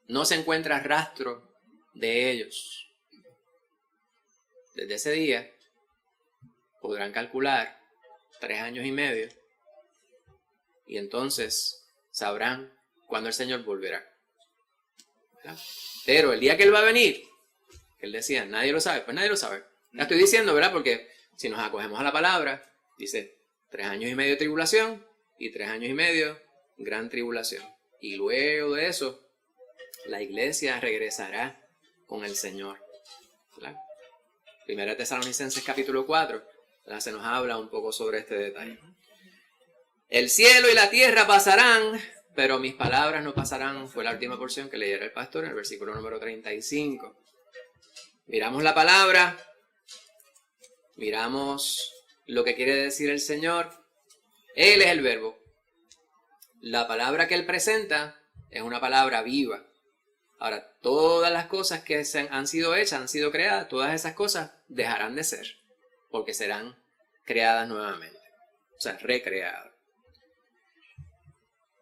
no se encuentra rastro de ellos. Desde ese día podrán calcular 3 años y medio y entonces sabrán cuándo el Señor volverá, ¿verdad? Pero el día que Él va a venir, Él decía, nadie lo sabe, pues nadie lo sabe. La estoy diciendo, ¿verdad? Porque si nos acogemos a la palabra, dice 3 años y medio de tribulación y 3 años y medio gran tribulación. Y luego de eso, la iglesia regresará con el Señor, ¿verdad? Primera Tesalonicenses capítulo 4, ¿verdad? Se nos habla un poco sobre este detalle. El cielo y la tierra pasarán, pero mis palabras no pasarán. Fue la última porción que leyera el pastor en el versículo número 35. Miramos la palabra, miramos lo que quiere decir el Señor. Él es el verbo. La palabra que Él presenta es una palabra viva. Ahora, todas las cosas que han sido hechas, han sido creadas, todas esas cosas dejarán de ser, porque serán creadas nuevamente, o sea, recreadas.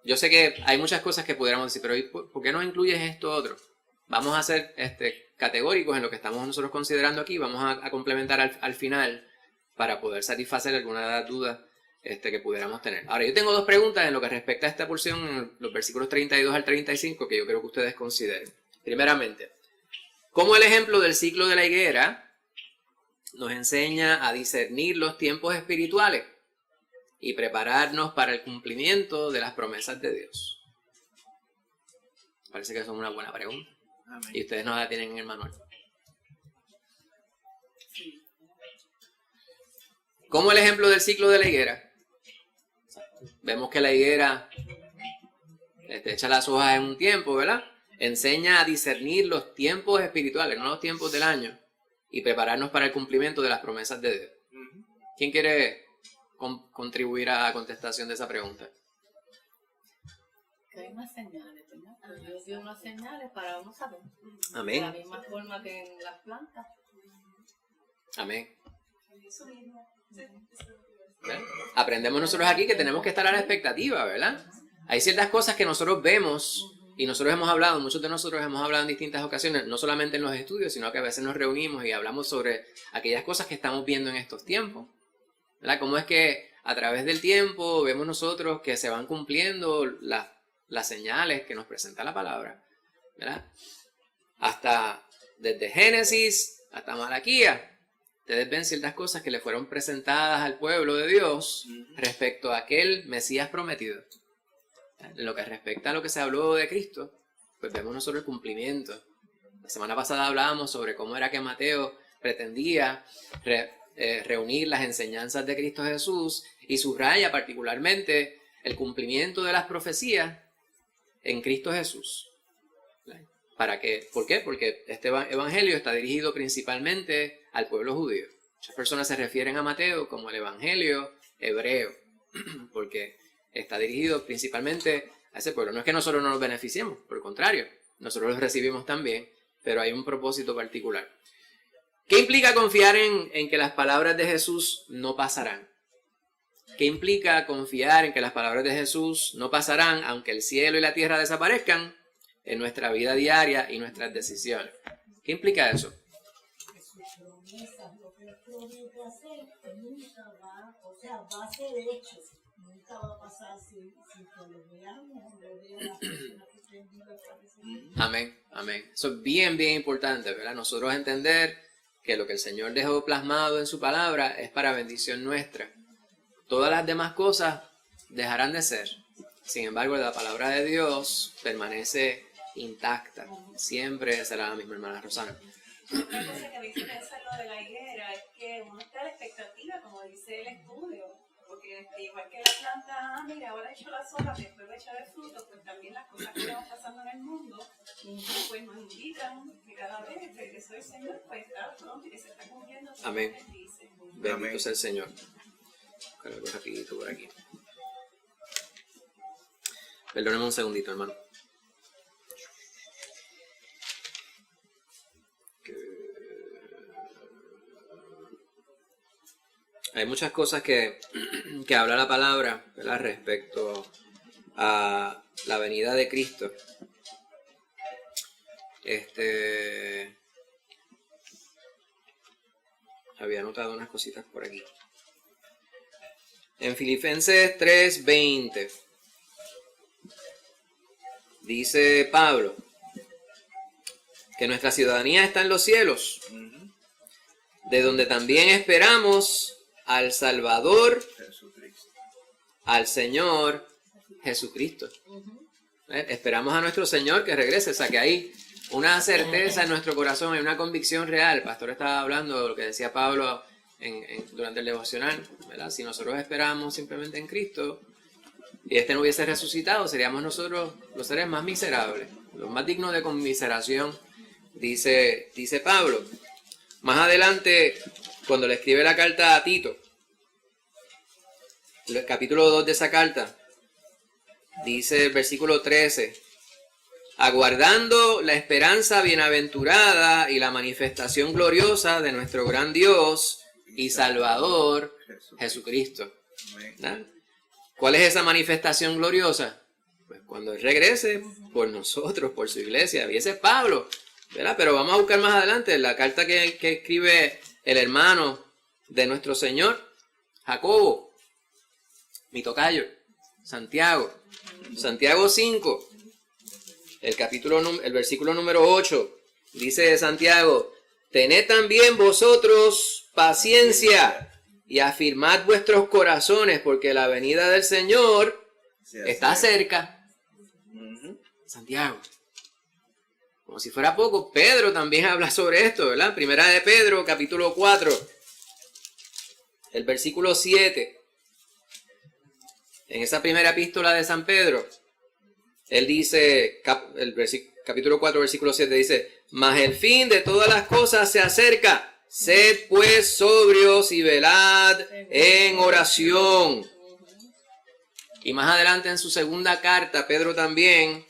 Yo sé que hay muchas cosas que pudiéramos decir, pero ¿por qué no incluyes esto otro? Vamos a ser categóricos en lo que estamos nosotros considerando aquí, vamos a complementar al final para poder satisfacer alguna de las dudas que pudiéramos tener. Ahora, yo tengo 2 preguntas en lo que respecta a esta porción, en los versículos 32 al 35, que yo creo que ustedes consideren. Primeramente, ¿cómo el ejemplo del ciclo de la higuera nos enseña a discernir los tiempos espirituales y prepararnos para el cumplimiento de las promesas de Dios? Parece que eso es una buena pregunta. Amén. Y ustedes no la tienen en el manual. ¿Cómo el ejemplo del ciclo de la higuera? Vemos que la higuera echa las hojas en un tiempo, ¿verdad? Enseña a discernir los tiempos espirituales, no los tiempos del año, y prepararnos para el cumplimiento de las promesas de Dios. ¿Quién quiere contribuir a la contestación de esa pregunta? Que hay unas señales, ¿verdad? Dios dio unas señales para uno saber. Amén. De la misma forma que en las plantas. Amén. ¿Verdad? Aprendemos nosotros aquí que tenemos que estar a la expectativa, ¿verdad? Hay ciertas cosas que nosotros vemos y nosotros hemos hablado, muchos de nosotros hemos hablado en distintas ocasiones, no solamente en los estudios, sino que a veces nos reunimos y hablamos sobre aquellas cosas que estamos viendo en estos tiempos, ¿verdad? Cómo es que a través del tiempo vemos nosotros que se van cumpliendo las señales que nos presenta la palabra, ¿verdad? Hasta desde Génesis hasta Malaquías. Ustedes ven ciertas cosas que le fueron presentadas al pueblo de Dios respecto a aquel Mesías prometido. En lo que respecta a lo que se habló de Cristo, pues vemos nosotros el cumplimiento. La semana pasada hablábamos sobre cómo era que Mateo pretendía reunir las enseñanzas de Cristo Jesús y subraya particularmente el cumplimiento de las profecías en Cristo Jesús. ¿Por qué? Porque este evangelio está dirigido principalmente al pueblo judío. Muchas personas se refieren a Mateo como el evangelio hebreo, porque está dirigido principalmente a ese pueblo. No es que nosotros no nos beneficiemos, por el contrario, nosotros los recibimos también, pero hay un propósito particular. ¿Qué implica confiar en que las palabras de Jesús no pasarán? ¿Qué implica confiar en que las palabras de Jesús no pasarán aunque el cielo y la tierra desaparezcan en nuestra vida diaria y nuestras decisiones? ¿Qué implica eso? Lo que Él promete hacer, nunca va, o sea, va a ser hecho. Nunca va a pasar si lo veamos o lo vean las personas que estén vivas para recibir. Amén, amén. Eso es bien, bien importante, ¿verdad? Nosotros entender que lo que el Señor dejó plasmado en su palabra es para bendición nuestra. Todas las demás cosas dejarán de ser. Sin embargo, la palabra de Dios permanece intacta. Siempre será la misma, hermana Rosana. Una cosa que me hizo pensar lo de la higuera es que uno está a la expectativa, como dice el estudio, porque igual que la planta, mira, ahora he hecho las hojas, después va a echar el fruto, pues también las cosas que van pasando en el mundo, pues nos indican que cada vez el regreso del Señor pues está pronto y que se está cumpliendo todo Amén. lo que Él dice. Bendito sea el Señor. Buscar algo rapidito por aquí. Perdóneme un segundito, hermano. Hay muchas cosas que habla la palabra, ¿verdad?, respecto a la venida de Cristo. Había anotado unas cositas por aquí. En Filipenses 3:20 dice Pablo que nuestra ciudadanía está en los cielos, de donde también esperamos al Salvador, Jesucristo. al Señor Jesucristo. Esperamos a nuestro Señor que regrese. O sea, que hay una certeza en nuestro corazón, hay una convicción real. El pastor estaba hablando de lo que decía Pablo durante el devocional, ¿verdad? Si nosotros esperamos simplemente en Cristo y este no hubiese resucitado, seríamos nosotros los seres más miserables, los más dignos de conmiseración, dice Pablo. Más adelante, cuando le escribe la carta a Tito, el capítulo 2 de esa carta, dice el versículo 13, aguardando la esperanza bienaventurada y la manifestación gloriosa de nuestro gran Dios y Salvador Jesucristo. ¿Verdad? ¿Cuál es esa manifestación gloriosa? Pues cuando Él regrese por nosotros, por su iglesia. Y ese es Pablo, ¿verdad? Pero vamos a buscar más adelante la carta que escribe el hermano de nuestro Señor, Jacobo, mi tocayo, Santiago 5, el versículo número 8, dice Santiago, tened también vosotros paciencia y afirmad vuestros corazones, porque la venida del Señor está cerca. Santiago. Como si fuera poco, Pedro también habla sobre esto, ¿verdad? Primera de Pedro, capítulo 4, el versículo 7. En esa primera epístola de San Pedro, él dice, capítulo 4, versículo 7, dice, mas el fin de todas las cosas se acerca, sed pues sobrios y velad en oración. Y más adelante en su segunda carta, Pedro también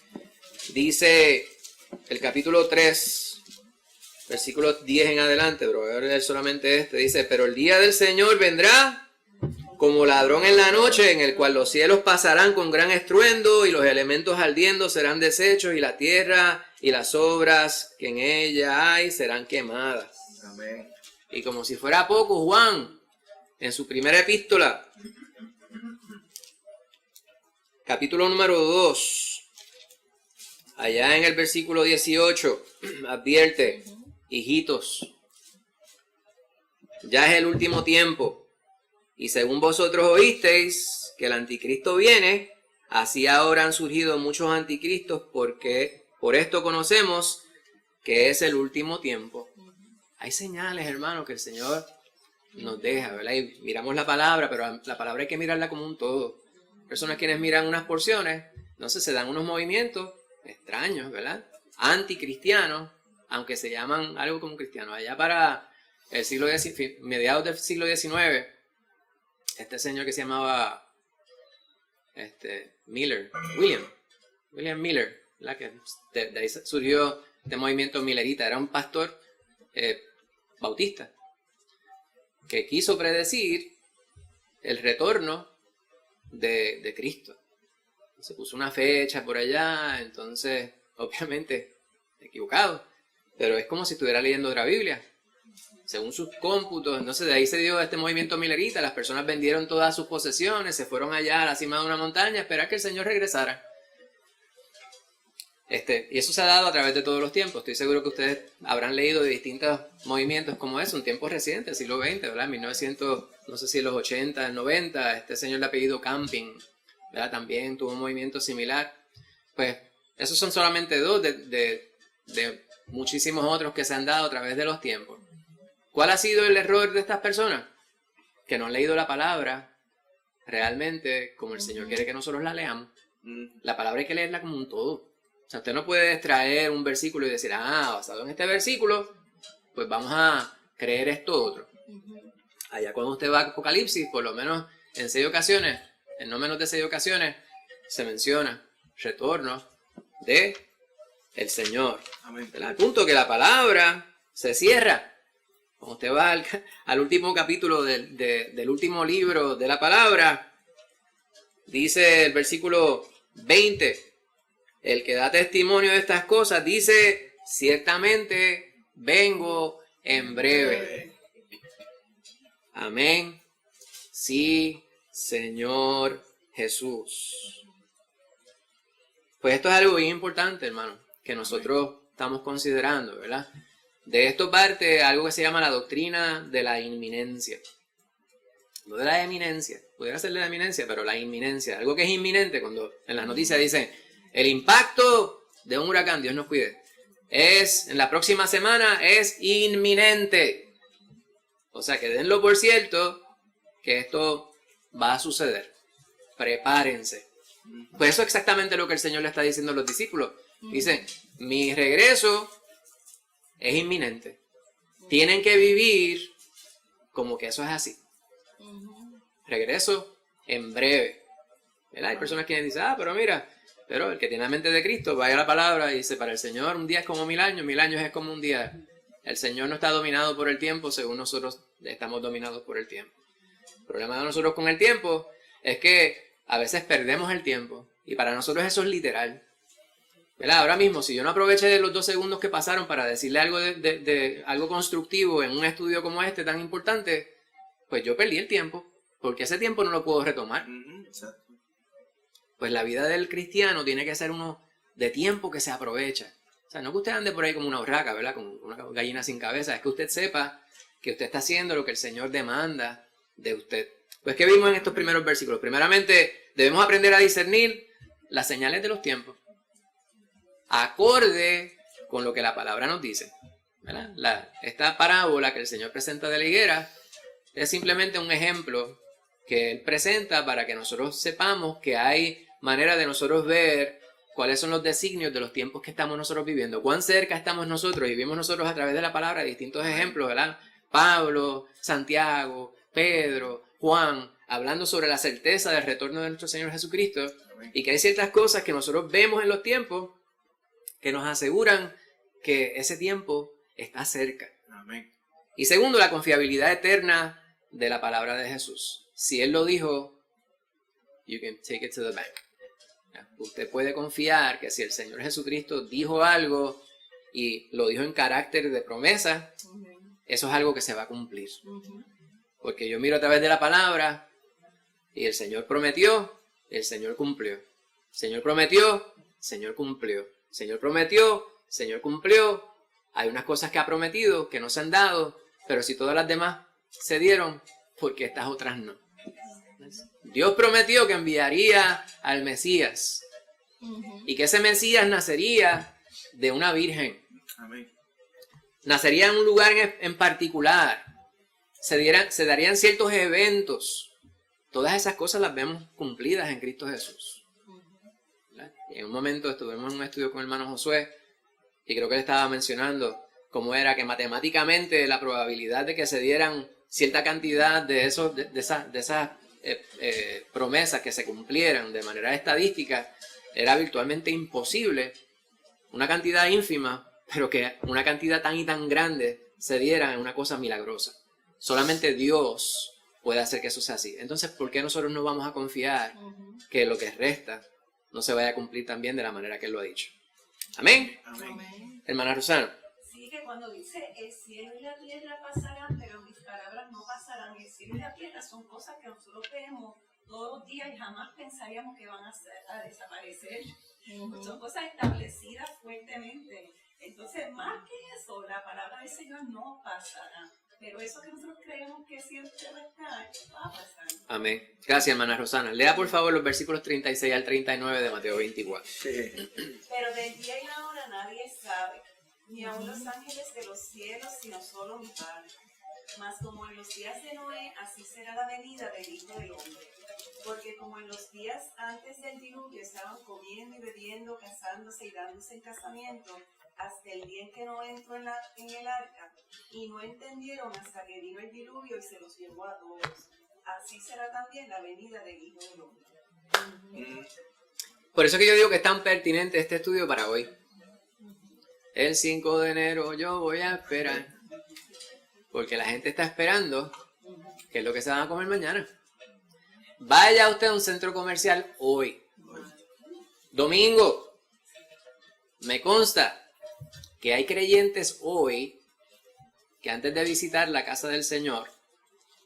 dice, el capítulo 3, versículo 10 en adelante, pero voy a leer solamente dice, pero el día del Señor vendrá como ladrón en la noche, en el cual los cielos pasarán con gran estruendo y los elementos ardiendo serán deshechos y la tierra y las obras que en ella hay serán quemadas. Amén. Y como si fuera poco, Juan, en su primera epístola, capítulo número 2, allá en el versículo 18, advierte, hijitos, ya es el último tiempo. Y según vosotros oísteis que el anticristo viene, así ahora han surgido muchos anticristos, porque por esto conocemos que es el último tiempo. Hay señales, hermanos, que el Señor nos deja, ¿verdad? Y miramos la palabra, pero la palabra hay que mirarla como un todo. personas quienes miran unas porciones, entonces se dan unos movimientos extraños, ¿verdad? Anticristianos, aunque se llaman algo como cristianos. Allá para el siglo mediados del siglo XIX, este señor que se llamaba William Miller, ¿verdad? Que de ahí surgió este movimiento millerita, era un pastor bautista que quiso predecir el retorno de Cristo. Se puso una fecha por allá, entonces, obviamente, equivocado, pero es como si estuviera leyendo otra Biblia. Según sus cómputos, entonces de ahí se dio este movimiento millerita, las personas vendieron todas sus posesiones, se fueron allá a la cima de una montaña a esperar que el Señor regresara. Y eso se ha dado a través de todos los tiempos. Estoy seguro que ustedes habrán leído de distintos movimientos como eso, en tiempos recientes, siglo XX, ¿verdad? 1900, no sé si los 80, 90, este señor de apellido Camping, ¿verdad? También tuvo un movimiento similar. Pues esos son solamente dos de muchísimos otros que se han dado a través de los tiempos. ¿Cuál ha sido el error de estas personas? Que no han leído la palabra realmente como el Señor quiere que nosotros la leamos. La palabra hay que leerla como un todo. O sea, usted no puede extraer un versículo y decir, basado en este versículo, pues vamos a creer esto otro. Allá cuando usted va a Apocalipsis, por lo menos en 6 ocasiones, en no menos de 6 ocasiones, se menciona retorno de el Señor. Amén. Al punto que la palabra se cierra. Cuando usted va al último capítulo del último libro de la palabra, dice el versículo 20, el que da testimonio de estas cosas dice, ciertamente vengo en breve. Amén. Sí, Señor Jesús. Pues esto es algo bien importante, hermano, que nosotros estamos considerando, ¿verdad? De esto parte algo que se llama la doctrina de la inminencia. No de la eminencia, pudiera ser de la eminencia, pero la inminencia, algo que es inminente, cuando en las noticias dicen el impacto de un huracán, Dios nos cuide, en la próxima semana es inminente. O sea que denlo por cierto que esto va a suceder. Prepárense. Pues eso es exactamente lo que el Señor le está diciendo a los discípulos. Dicen, mi regreso es inminente. Tienen que vivir como que eso es así. Regreso en breve. ¿Verdad? Hay personas que dicen, pero mira, pero el que tiene la mente de Cristo, vaya a la palabra y dice, para el Señor un día es como 1000 años, 1000 años es como un día. El Señor no está dominado por el tiempo según nosotros estamos dominados por el tiempo. El problema de nosotros con el tiempo es que a veces perdemos el tiempo y para nosotros eso es literal. ¿Verdad? Ahora mismo, si yo no aproveché los 2 segundos que pasaron para decirle algo de algo constructivo en un estudio como este tan importante, pues yo perdí el tiempo, porque ese tiempo no lo puedo retomar. Exacto. Pues la vida del cristiano tiene que ser uno de tiempo que se aprovecha. O sea, no que usted ande por ahí como una urraca, ¿verdad? Como una gallina sin cabeza. Es que usted sepa que usted está haciendo lo que el Señor demanda de usted. Pues, ¿qué vimos en estos primeros versículos? Primeramente, debemos aprender a discernir las señales de los tiempos, acorde con lo que la palabra nos dice, ¿verdad? Esta parábola que el Señor presenta de la higuera es simplemente un ejemplo que Él presenta para que nosotros sepamos que hay manera de nosotros ver cuáles son los designios de los tiempos que estamos nosotros viviendo, cuán cerca estamos nosotros, y vimos nosotros a través de la palabra distintos ejemplos, ¿verdad? Pablo, Santiago, Pedro, Juan, hablando sobre la certeza del retorno de nuestro Señor Jesucristo, y que hay ciertas cosas que nosotros vemos en los tiempos que nos aseguran que ese tiempo está cerca. Amén. Y segundo, la confiabilidad eterna de la palabra de Jesús. Si Él lo dijo, you can take it to the bank. Usted puede confiar que si el Señor Jesucristo dijo algo y lo dijo en carácter de promesa, eso es algo que se va a cumplir. Porque yo miro a través de la palabra y el Señor prometió, el Señor cumplió. El Señor prometió, el Señor cumplió. El Señor prometió, el Señor cumplió. Hay unas cosas que ha prometido que no se han dado, pero si todas las demás se dieron, ¿por qué estas otras no? Dios prometió que enviaría al Mesías y que ese Mesías nacería de una virgen. Amén. Nacería en un lugar en particular. Se darían ciertos eventos todas esas cosas las vemos cumplidas en Cristo Jesús. ¿Verdad? Y en un momento estuvimos en un estudio con el hermano Josué y creo que él estaba mencionando cómo era que matemáticamente la probabilidad de que se dieran cierta cantidad de esas promesas que se cumplieran de manera estadística era virtualmente imposible. Una cantidad ínfima, pero que una cantidad tan y tan grande se diera en una cosa milagrosa. Solamente Dios puede hacer que eso sea así. Entonces, ¿por qué nosotros no vamos a confiar que lo que resta no se vaya a cumplir también de la manera que Él lo ha dicho? Amén. Amén. Hermana Rosana. Sí, que cuando dice el cielo y la tierra pasarán, pero mis palabras no pasarán. El cielo y la tierra son cosas que nosotros vemos todos los días y jamás pensaríamos que van a desaparecer. Son cosas establecidas fuertemente. Entonces, más que eso, la palabra del Señor no pasará. Pero eso que nosotros creemos que siempre va a estar, va a pasar. Amén. Gracias, hermana Rosana. Lea por favor los versículos 36 al 39 de Mateo 24. Sí. Pero del día y la hora nadie sabe, ni aun los ángeles de los cielos, sino solo mi Padre. Mas como en los días de Noé, así será la venida del Hijo del Hombre. Porque como en los días antes del diluvio estaban comiendo y bebiendo, casándose y dándose en casamiento, hasta el día en que no entró en el arca, y no entendieron hasta que vino el diluvio y se los llevó a todos. Así será también la venida del Hijo del Hombre. Por eso que yo digo que es tan pertinente este estudio para hoy. El 5 de enero yo voy a esperar. Porque la gente está esperando qué es lo que se van a comer mañana. Vaya usted a un centro comercial hoy. Domingo. Me consta que hay creyentes hoy que antes de visitar la casa del Señor,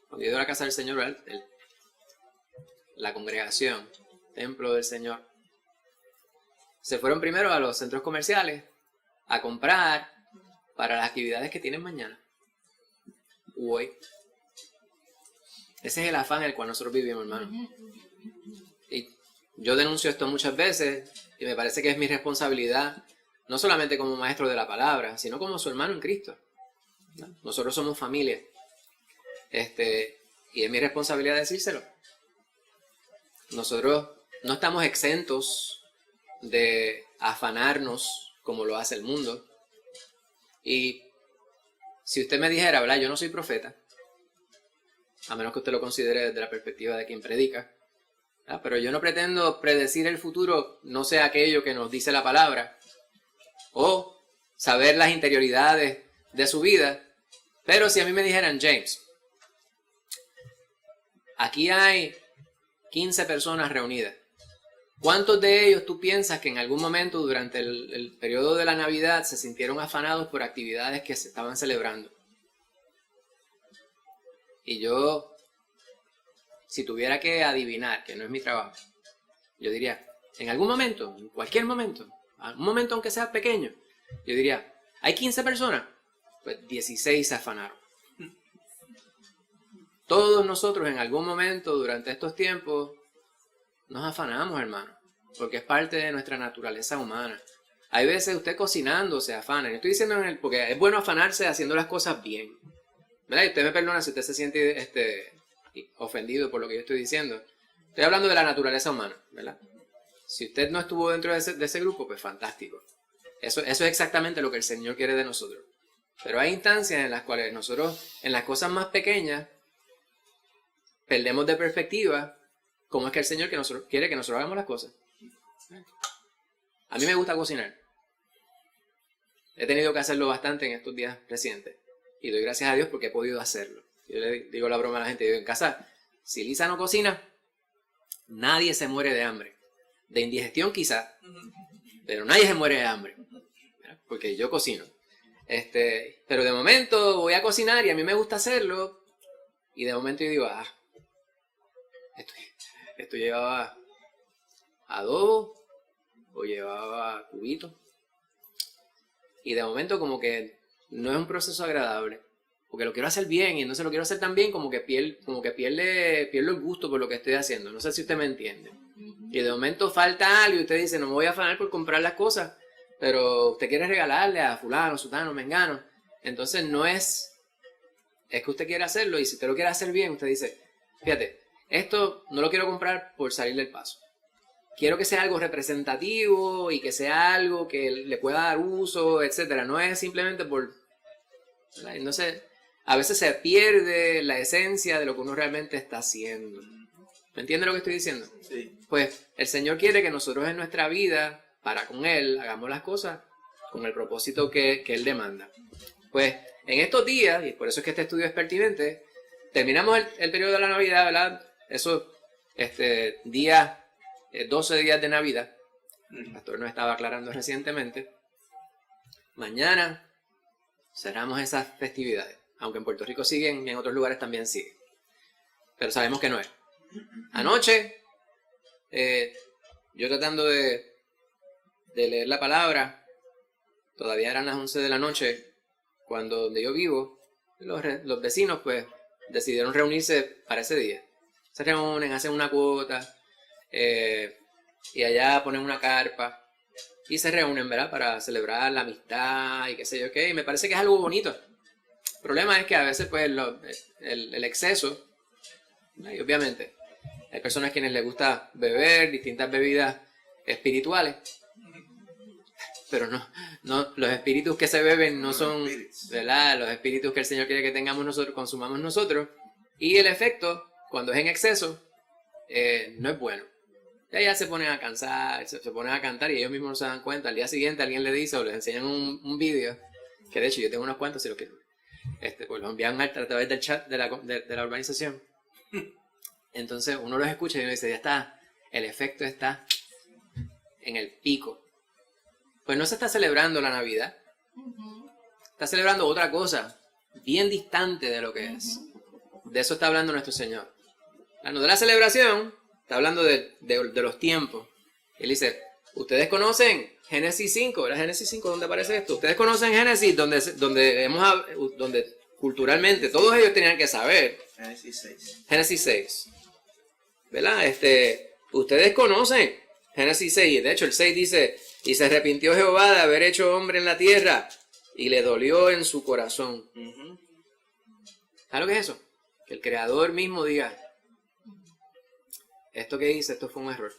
cuando yo digo la casa del Señor, la congregación, templo del Señor, se fueron primero a los centros comerciales a comprar para las actividades que tienen mañana. Hoy. Ese es el afán en el cual nosotros vivimos, hermano. Y yo denuncio esto muchas veces y me parece que es mi responsabilidad, no solamente como maestro de la palabra, sino como su hermano en Cristo. ¿No? Nosotros somos familia. Y es mi responsabilidad decírselo. Nosotros no estamos exentos de afanarnos como lo hace el mundo. Y si usted me dijera, ¿verdad? Yo no soy profeta, a menos que usted lo considere desde la perspectiva de quien predica, ¿verdad? Pero yo no pretendo predecir el futuro, no sé aquello que nos dice la palabra, o saber las interioridades de su vida. Pero si a mí me dijeran, James, aquí hay 15 personas reunidas, ¿cuántos de ellos tú piensas que en algún momento durante el periodo de la Navidad se sintieron afanados por actividades que se estaban celebrando? Y yo, si tuviera que adivinar, que no es mi trabajo, yo diría, en algún momento, en cualquier momento, un momento aunque sea pequeño, yo diría, ¿hay 15 personas? Pues 16 se afanaron. Todos nosotros en algún momento durante estos tiempos nos afanamos, hermano, porque es parte de nuestra naturaleza humana. Hay veces usted cocinando se afana. Yo estoy diciendo porque es bueno afanarse haciendo las cosas bien, ¿verdad? Y usted me perdona si usted se siente ofendido por lo que yo estoy diciendo. Estoy hablando de la naturaleza humana, ¿verdad? Si usted no estuvo dentro de ese grupo, pues fantástico. Eso es exactamente lo que el Señor quiere de nosotros. Pero hay instancias en las cuales nosotros, en las cosas más pequeñas, perdemos de perspectiva cómo es que el Señor quiere que nosotros hagamos las cosas. A mí me gusta cocinar. He tenido que hacerlo bastante en estos días recientes. Y doy gracias a Dios porque he podido hacerlo. Yo le digo la broma a la gente, digo, en casa, si Lisa no cocina, nadie se muere de hambre. De indigestión quizás, pero nadie se muere de hambre, ¿verdad? Porque yo cocino. Pero de momento voy a cocinar y a mí me gusta hacerlo. Y de momento yo digo, esto llevaba adobo o llevaba cubito. Y de momento como que no es un proceso agradable. Porque lo quiero hacer bien y entonces lo quiero hacer tan bien como que pierdo el gusto por lo que estoy haciendo. No sé si usted me entiende. Y de momento falta algo y usted dice, no me voy a afanar por comprar las cosas, pero usted quiere regalarle a fulano, sutano, mengano. Entonces no es que usted quiere hacerlo y si usted lo quiere hacer bien, usted dice, fíjate, esto no lo quiero comprar por salir del paso. Quiero que sea algo representativo y que sea algo que le pueda dar uso, etcétera. No es simplemente por... ¿verdad? Entonces, a veces se pierde la esencia de lo que uno realmente está haciendo. ¿Me entiende lo que estoy diciendo? Sí. Pues el Señor quiere que nosotros en nuestra vida, para con Él, hagamos las cosas con el propósito que Él demanda. Pues en estos días, y por eso es que este estudio es pertinente, terminamos el periodo de la Navidad, ¿verdad? Esos días, 12 días de Navidad. El pastor nos estaba aclarando recientemente. Mañana cerramos esas festividades. Aunque en Puerto Rico siguen y en otros lugares también siguen. Pero sabemos que no es. Anoche, yo tratando de leer la palabra, todavía eran las 11 de la noche, cuando donde yo vivo, los vecinos pues decidieron reunirse para ese día. Se reúnen, hacen una cuota, y allá ponen una carpa, y se reúnen, ¿verdad? Para celebrar la amistad y qué sé yo qué, y me parece que es algo bonito. El problema es que a veces pues el exceso, ¿no? Y obviamente hay personas a quienes les gusta beber distintas bebidas espirituales, pero no los espíritus que se beben no son, ¿verdad? Los espíritus que el Señor quiere que tengamos nosotros, consumamos nosotros, y el efecto cuando es en exceso no es bueno. Y ya se ponen a cansar, se ponen a cantar y ellos mismos no se dan cuenta. Al día siguiente alguien les dice o les enseñan un vídeo, que de hecho yo tengo unos cuantos si los quiero. Pues los envían a través del chat de la urbanización. Entonces uno los escucha y uno dice, ya está, el efecto está en el pico. Pues no se está celebrando la Navidad. Está celebrando otra cosa, bien distante de lo que es. De eso está hablando nuestro Señor. Hablando de la celebración, está hablando de los tiempos. Él dice, ustedes conocen Génesis 5, ¿verdad? Génesis 5, ¿dónde aparece esto? Ustedes conocen Génesis, donde culturalmente todos ellos tenían que saber. Génesis 6. Génesis 6. ¿Verdad? Ustedes conocen Génesis 6. De hecho, el 6 dice, y se arrepintió Jehová de haber hecho hombre en la tierra, y le dolió en su corazón. ¿Sabes lo que es eso? Que el Creador mismo diga, esto que hice, esto fue un error.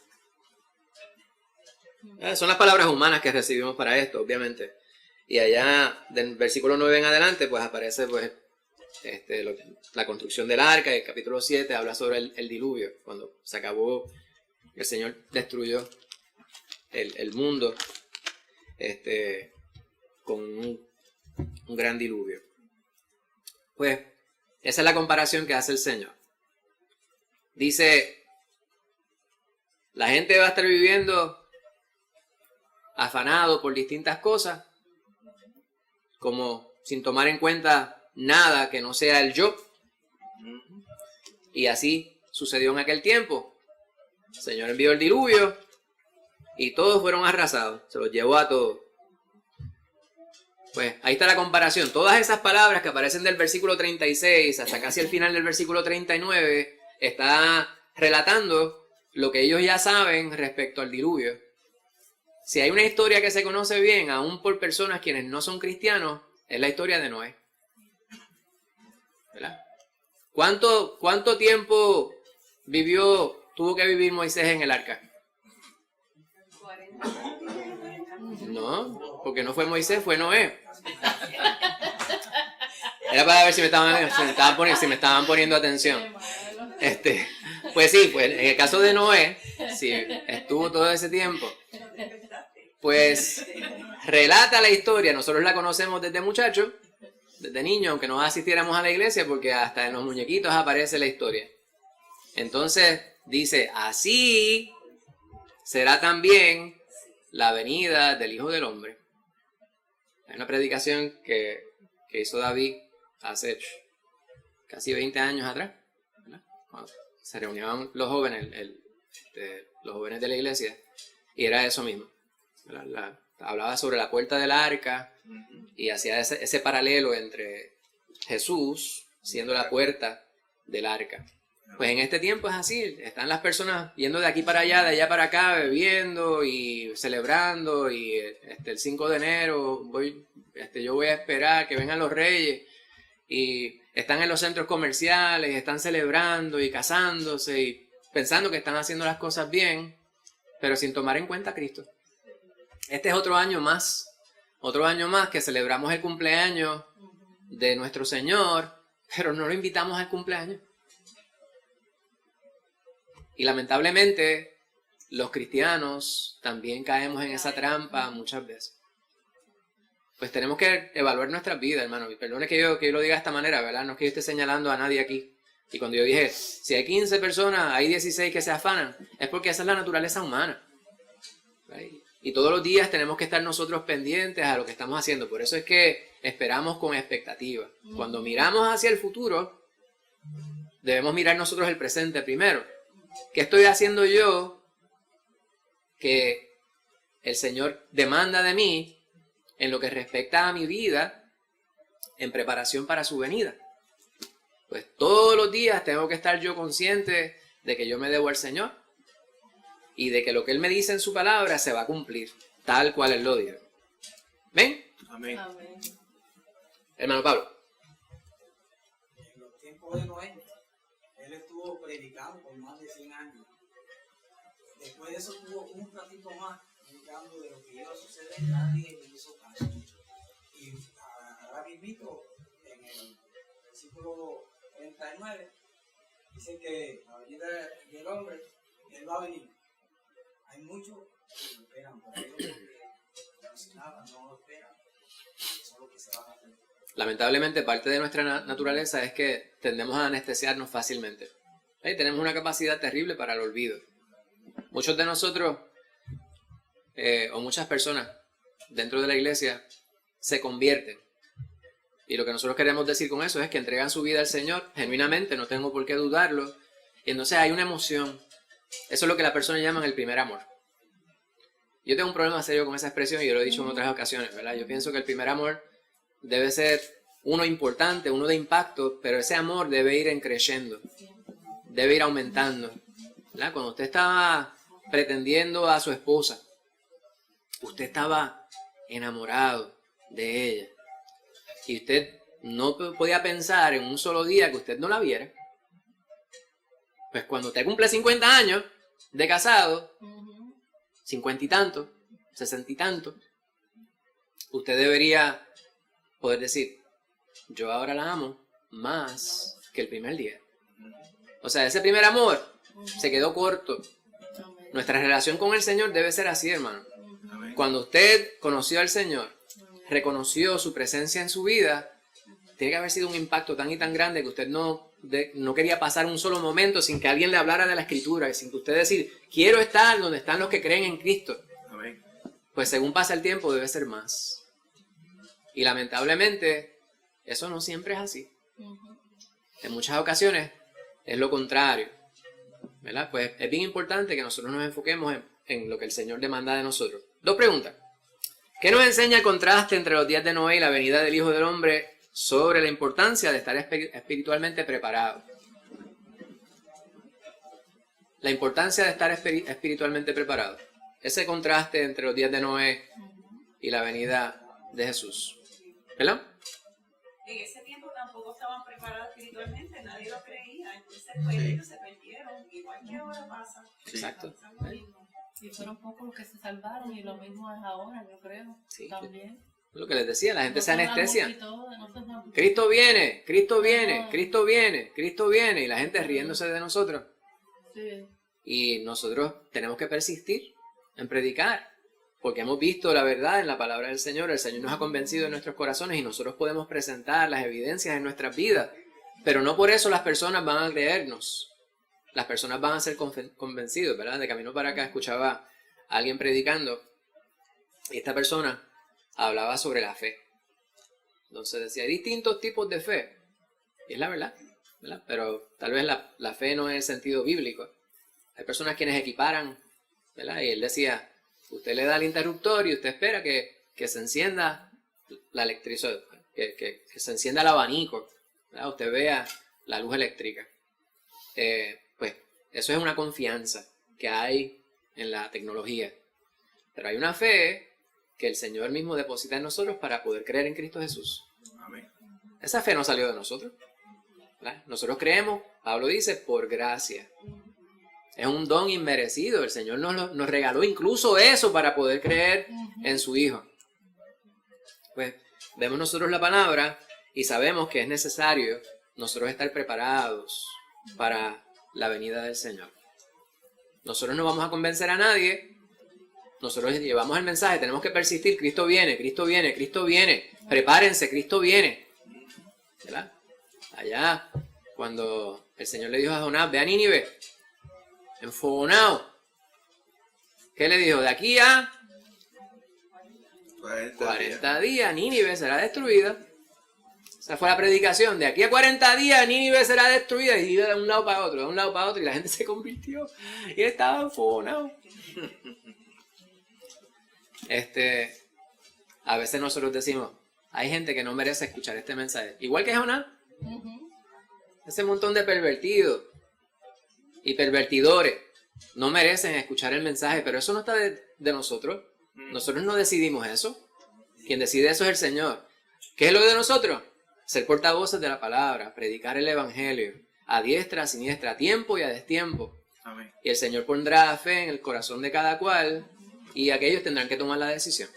Son las palabras humanas que recibimos para esto, obviamente. Y allá, del versículo 9 en adelante, pues aparece pues la construcción del arca. Y el capítulo 7 habla sobre el diluvio. Cuando se acabó, el Señor destruyó el mundo con un gran diluvio. Pues, esa es la comparación que hace el Señor. Dice, la gente va a estar viviendo afanado por distintas cosas, como sin tomar en cuenta nada que no sea el yo. Y así sucedió en aquel tiempo. El Señor envió el diluvio y todos fueron arrasados. Se los llevó a todos. Pues ahí está la comparación. Todas esas palabras que aparecen del versículo 36 hasta casi el final del versículo 39 está relatando lo que ellos ya saben respecto al diluvio. Si hay una historia que se conoce bien, aún por personas quienes no son cristianos, es la historia de Noé. ¿Verdad? ¿Cuánto tiempo tuvo que vivir Moisés en el arca? 40. No, porque no fue Moisés, fue Noé. Era para ver si me estaban poniendo atención. Pues sí, pues en el caso de Noé, sí, estuvo todo ese tiempo. Pues relata la historia, nosotros la conocemos desde muchachos, desde niños, aunque no asistiéramos a la iglesia, porque hasta en los muñequitos aparece la historia. Entonces dice, así será también la venida del Hijo del Hombre. Hay una predicación que hizo David hace casi 20 años atrás, ¿verdad? Cuando se reunían los jóvenes, los jóvenes de la iglesia, y era eso mismo. Hablaba sobre la puerta del arca y hacía ese paralelo entre Jesús siendo la puerta del arca. Pues en este tiempo es así, están las personas yendo de aquí para allá, de allá para acá, bebiendo y celebrando, y el 5 de enero yo voy a esperar que vengan los reyes, y están en los centros comerciales, están celebrando y casándose y pensando que están haciendo las cosas bien, pero sin tomar en cuenta a Cristo. Este es otro año más que celebramos el cumpleaños de nuestro Señor, pero no lo invitamos al cumpleaños. Y lamentablemente los cristianos también caemos en esa trampa muchas veces. Pues tenemos que evaluar nuestras vidas, hermano. Y perdone que yo lo diga de esta manera, ¿verdad? No es que yo esté señalando a nadie aquí. Y cuando yo dije, si hay 15 personas, hay 16 que se afanan, es porque esa es la naturaleza humana. ¿Right? Y todos los días tenemos que estar nosotros pendientes a lo que estamos haciendo. Por eso es que esperamos con expectativa. Cuando miramos hacia el futuro, debemos mirar nosotros el presente primero. ¿Qué estoy haciendo yo que el Señor demanda de mí en lo que respecta a mi vida en preparación para su venida? Pues todos los días tengo que estar yo consciente de que yo me debo al Señor y de que lo que Él me dice en su palabra se va a cumplir, tal cual Él lo diga. ¿Ven? Amén. Amén. Hermano Pablo. En los tiempos de Noé, él estuvo predicando por más de 100 años. Después de eso tuvo un ratito más predicando de lo que iba a suceder, nadie le hizo caso. Y ahora mismo, en el versículo 39, dice que la venida del hombre, él va a venir. Hay muchos que lo esperan, pero hay otros que no hacen nada, no lo esperan. Eso es lo que se va a hacer. Lamentablemente, parte de nuestra naturaleza es que tendemos a anestesiarnos fácilmente. Tenemos una capacidad terrible para el olvido. Muchos de nosotros, o muchas personas dentro de la iglesia, se convierten. Y lo que nosotros queremos decir con eso es que entregan su vida al Señor, genuinamente, no tengo por qué dudarlo. Y entonces hay una emoción. Eso es lo que las personas llaman el primer amor. Yo tengo un problema serio con esa expresión y yo lo he dicho en otras ocasiones, ¿verdad? Yo pienso que el primer amor debe ser uno importante, uno de impacto, pero ese amor debe ir creciendo, debe ir aumentando, ¿verdad? Cuando usted estaba pretendiendo a su esposa, usted estaba enamorado de ella y usted no podía pensar en un solo día que usted no la viera. Pues cuando usted cumple 50 años de casado, 50 y tanto, 60 y tanto, usted debería poder decir, yo ahora la amo más que el primer día. O sea, ese primer amor se quedó corto. Nuestra relación con el Señor debe ser así, hermano. Amén. Cuando usted conoció al Señor, reconoció su presencia en su vida, tiene que haber sido un impacto tan y tan grande que usted no quería pasar un solo momento sin que alguien le hablara de la Escritura, y sin que usted decir, quiero estar donde están los que creen en Cristo. Amén. Pues según pasa el tiempo debe ser más. Y lamentablemente, eso no siempre es así. En muchas ocasiones es lo contrario, ¿verdad? Pues es bien importante que nosotros nos enfoquemos en lo que el Señor demanda de nosotros. Dos preguntas. ¿Qué nos enseña el contraste entre los días de Noé y la venida del Hijo del Hombre sobre la importancia de estar espiritualmente preparado? La importancia de estar espiritualmente preparado. Ese contraste entre los días de Noé y la venida de Jesús. ¿Verdad? En ese tiempo tampoco estaban preparados espiritualmente, nadie lo creía, entonces pues ellos se perdieron, igual que ahora pasa. Exacto. Pasa lo mismo. Y fueron pocos los que se salvaron y lo mismo es ahora, yo creo. Sí, También. Lo que les decía, la gente No se son anestesia. la multitud, no son la multitud. Cristo viene, Cristo viene, No. Cristo viene, Cristo viene, y la gente riéndose de nosotros. Sí. Y nosotros tenemos que persistir en predicar, porque hemos visto la verdad en la palabra del Señor. El Señor nos ha convencido en nuestros corazones y nosotros podemos presentar las evidencias en nuestras vidas. Pero no por eso las personas van a creernos. Las personas van a ser convencidos, ¿verdad? De camino para acá escuchaba a alguien predicando y esta persona hablaba sobre la fe. Entonces decía, hay distintos tipos de fe. Y es la verdad, ¿verdad? Pero tal vez la fe no es el sentido bíblico. Hay personas quienes equiparan, ¿verdad? Y él decía, usted le da el interruptor y usted espera que se encienda la electricidad, que se encienda el abanico, ¿verdad? Usted vea la luz eléctrica. Pues eso es una confianza que hay en la tecnología. Pero hay una fe que el Señor mismo deposita en nosotros para poder creer en Cristo Jesús. Amén. Esa fe no salió de nosotros, ¿verdad? Nosotros creemos, Pablo dice, por gracia. Es un don inmerecido. El Señor nos regaló incluso eso para poder creer en su Hijo. Pues vemos nosotros la palabra y sabemos que es necesario nosotros estar preparados para la venida del Señor. Nosotros no vamos a convencer a nadie. Nosotros llevamos el mensaje, tenemos que persistir. Cristo viene, Cristo viene, Cristo viene. Prepárense, Cristo viene. ¿Verdad? Allá, cuando el Señor le dijo a Jonás, ve a Nínive, enfogonado. ¿Qué le dijo? De aquí a 40 días, Nínive será destruida. Esa fue la predicación. De aquí a 40 días, Nínive será destruida. Y iba de un lado para otro, de un lado para otro. Y la gente se convirtió. Y él estaba enfogonado. A veces nosotros decimos, hay gente que no merece escuchar este mensaje. Igual que Jonás. Ese montón de pervertidos y pervertidores no merecen escuchar el mensaje. Pero eso no está de nosotros. Nosotros no decidimos eso. Quien decide eso es el Señor. ¿Qué es lo de nosotros? Ser portavoces de la palabra, predicar el evangelio, a diestra, a siniestra, a tiempo y a destiempo. Amén. Y el Señor pondrá fe en el corazón de cada cual y aquellos tendrán que tomar la decisión.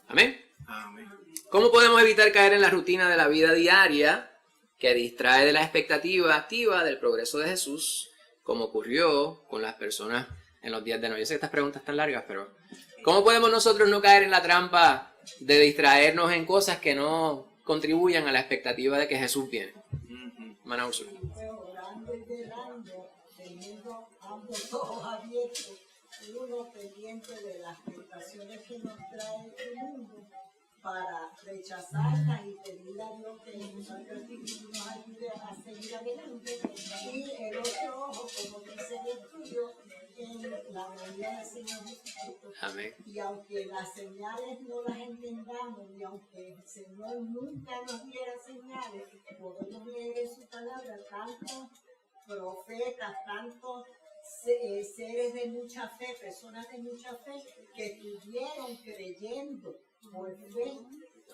Amén. Amén. ¿Cómo podemos evitar caer en la rutina de la vida diaria que distrae de la expectativa activa del progreso de Jesús, como ocurrió con las personas en los días de Noé? Yo sé que estas preguntas están largas, pero ¿cómo podemos nosotros no caer en la trampa de distraernos en cosas que no contribuyan a la expectativa de que Jesús viene? Hermana Úrsula. Orando y velando, teniendo ambos ojos abiertos, uno pendiente de las tentaciones que nos trae este mundo, para rechazarlas y pedirle a Dios que nos ayude a seguir adelante. Y el otro ojo, como dice el estudio, en la venida del Señor Jesucristo. Amén. Y aunque las señales no las entendamos, y aunque el Señor nunca nos diera señales, podemos leer en su palabra tantos profetas, tantos seres de mucha fe, personas de mucha fe, que estuvieron creyendo por fe,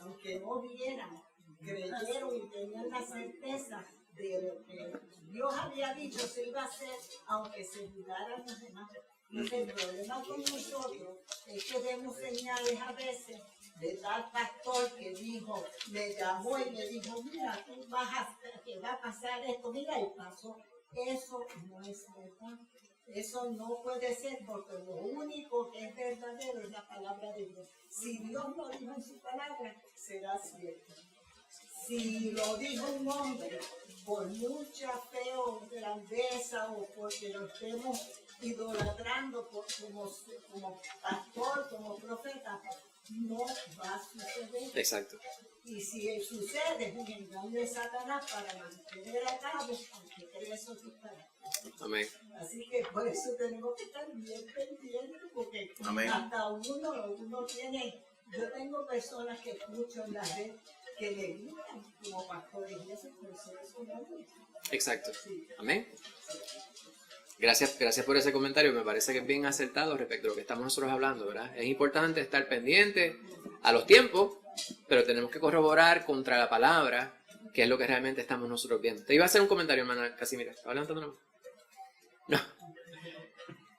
aunque no vieran, creyeron y tenían la certeza de lo que Dios había dicho se iba a hacer, aunque se dudaran los demás. Entonces, el problema con nosotros es que vemos señales a veces de tal pastor que dijo, me llamó y me dijo, mira, tú te va a pasar esto, mira, y pasó. Eso no es verdad. Eso no puede ser, porque lo único que es verdadero es la palabra de Dios. Si Dios lo dijo en su palabra, será cierto. Si lo dijo un hombre, por mucha fe o grandeza o porque lo estemos idolatrando como pastor, como profeta, no va a suceder. Exacto. Y si sucede, es un engaño de Satanás para mantener a cabo, aunque cree esos disparates. Amén. Así que por eso tenemos que estar bien pendientes, porque Amén. hasta uno tiene, yo tengo personas que escucho en la red que le gustan como pastores y eso, por eso es un hombre. Exacto. Sí. Amén. Gracias por ese comentario. Me parece que es bien acertado respecto a lo que estamos nosotros hablando, ¿verdad? Es importante estar pendiente a los tiempos, pero tenemos que corroborar contra la palabra qué es lo que realmente estamos nosotros viendo. Te iba a hacer un comentario, hermana Casimira. ¿Estaba levantando la mano? No.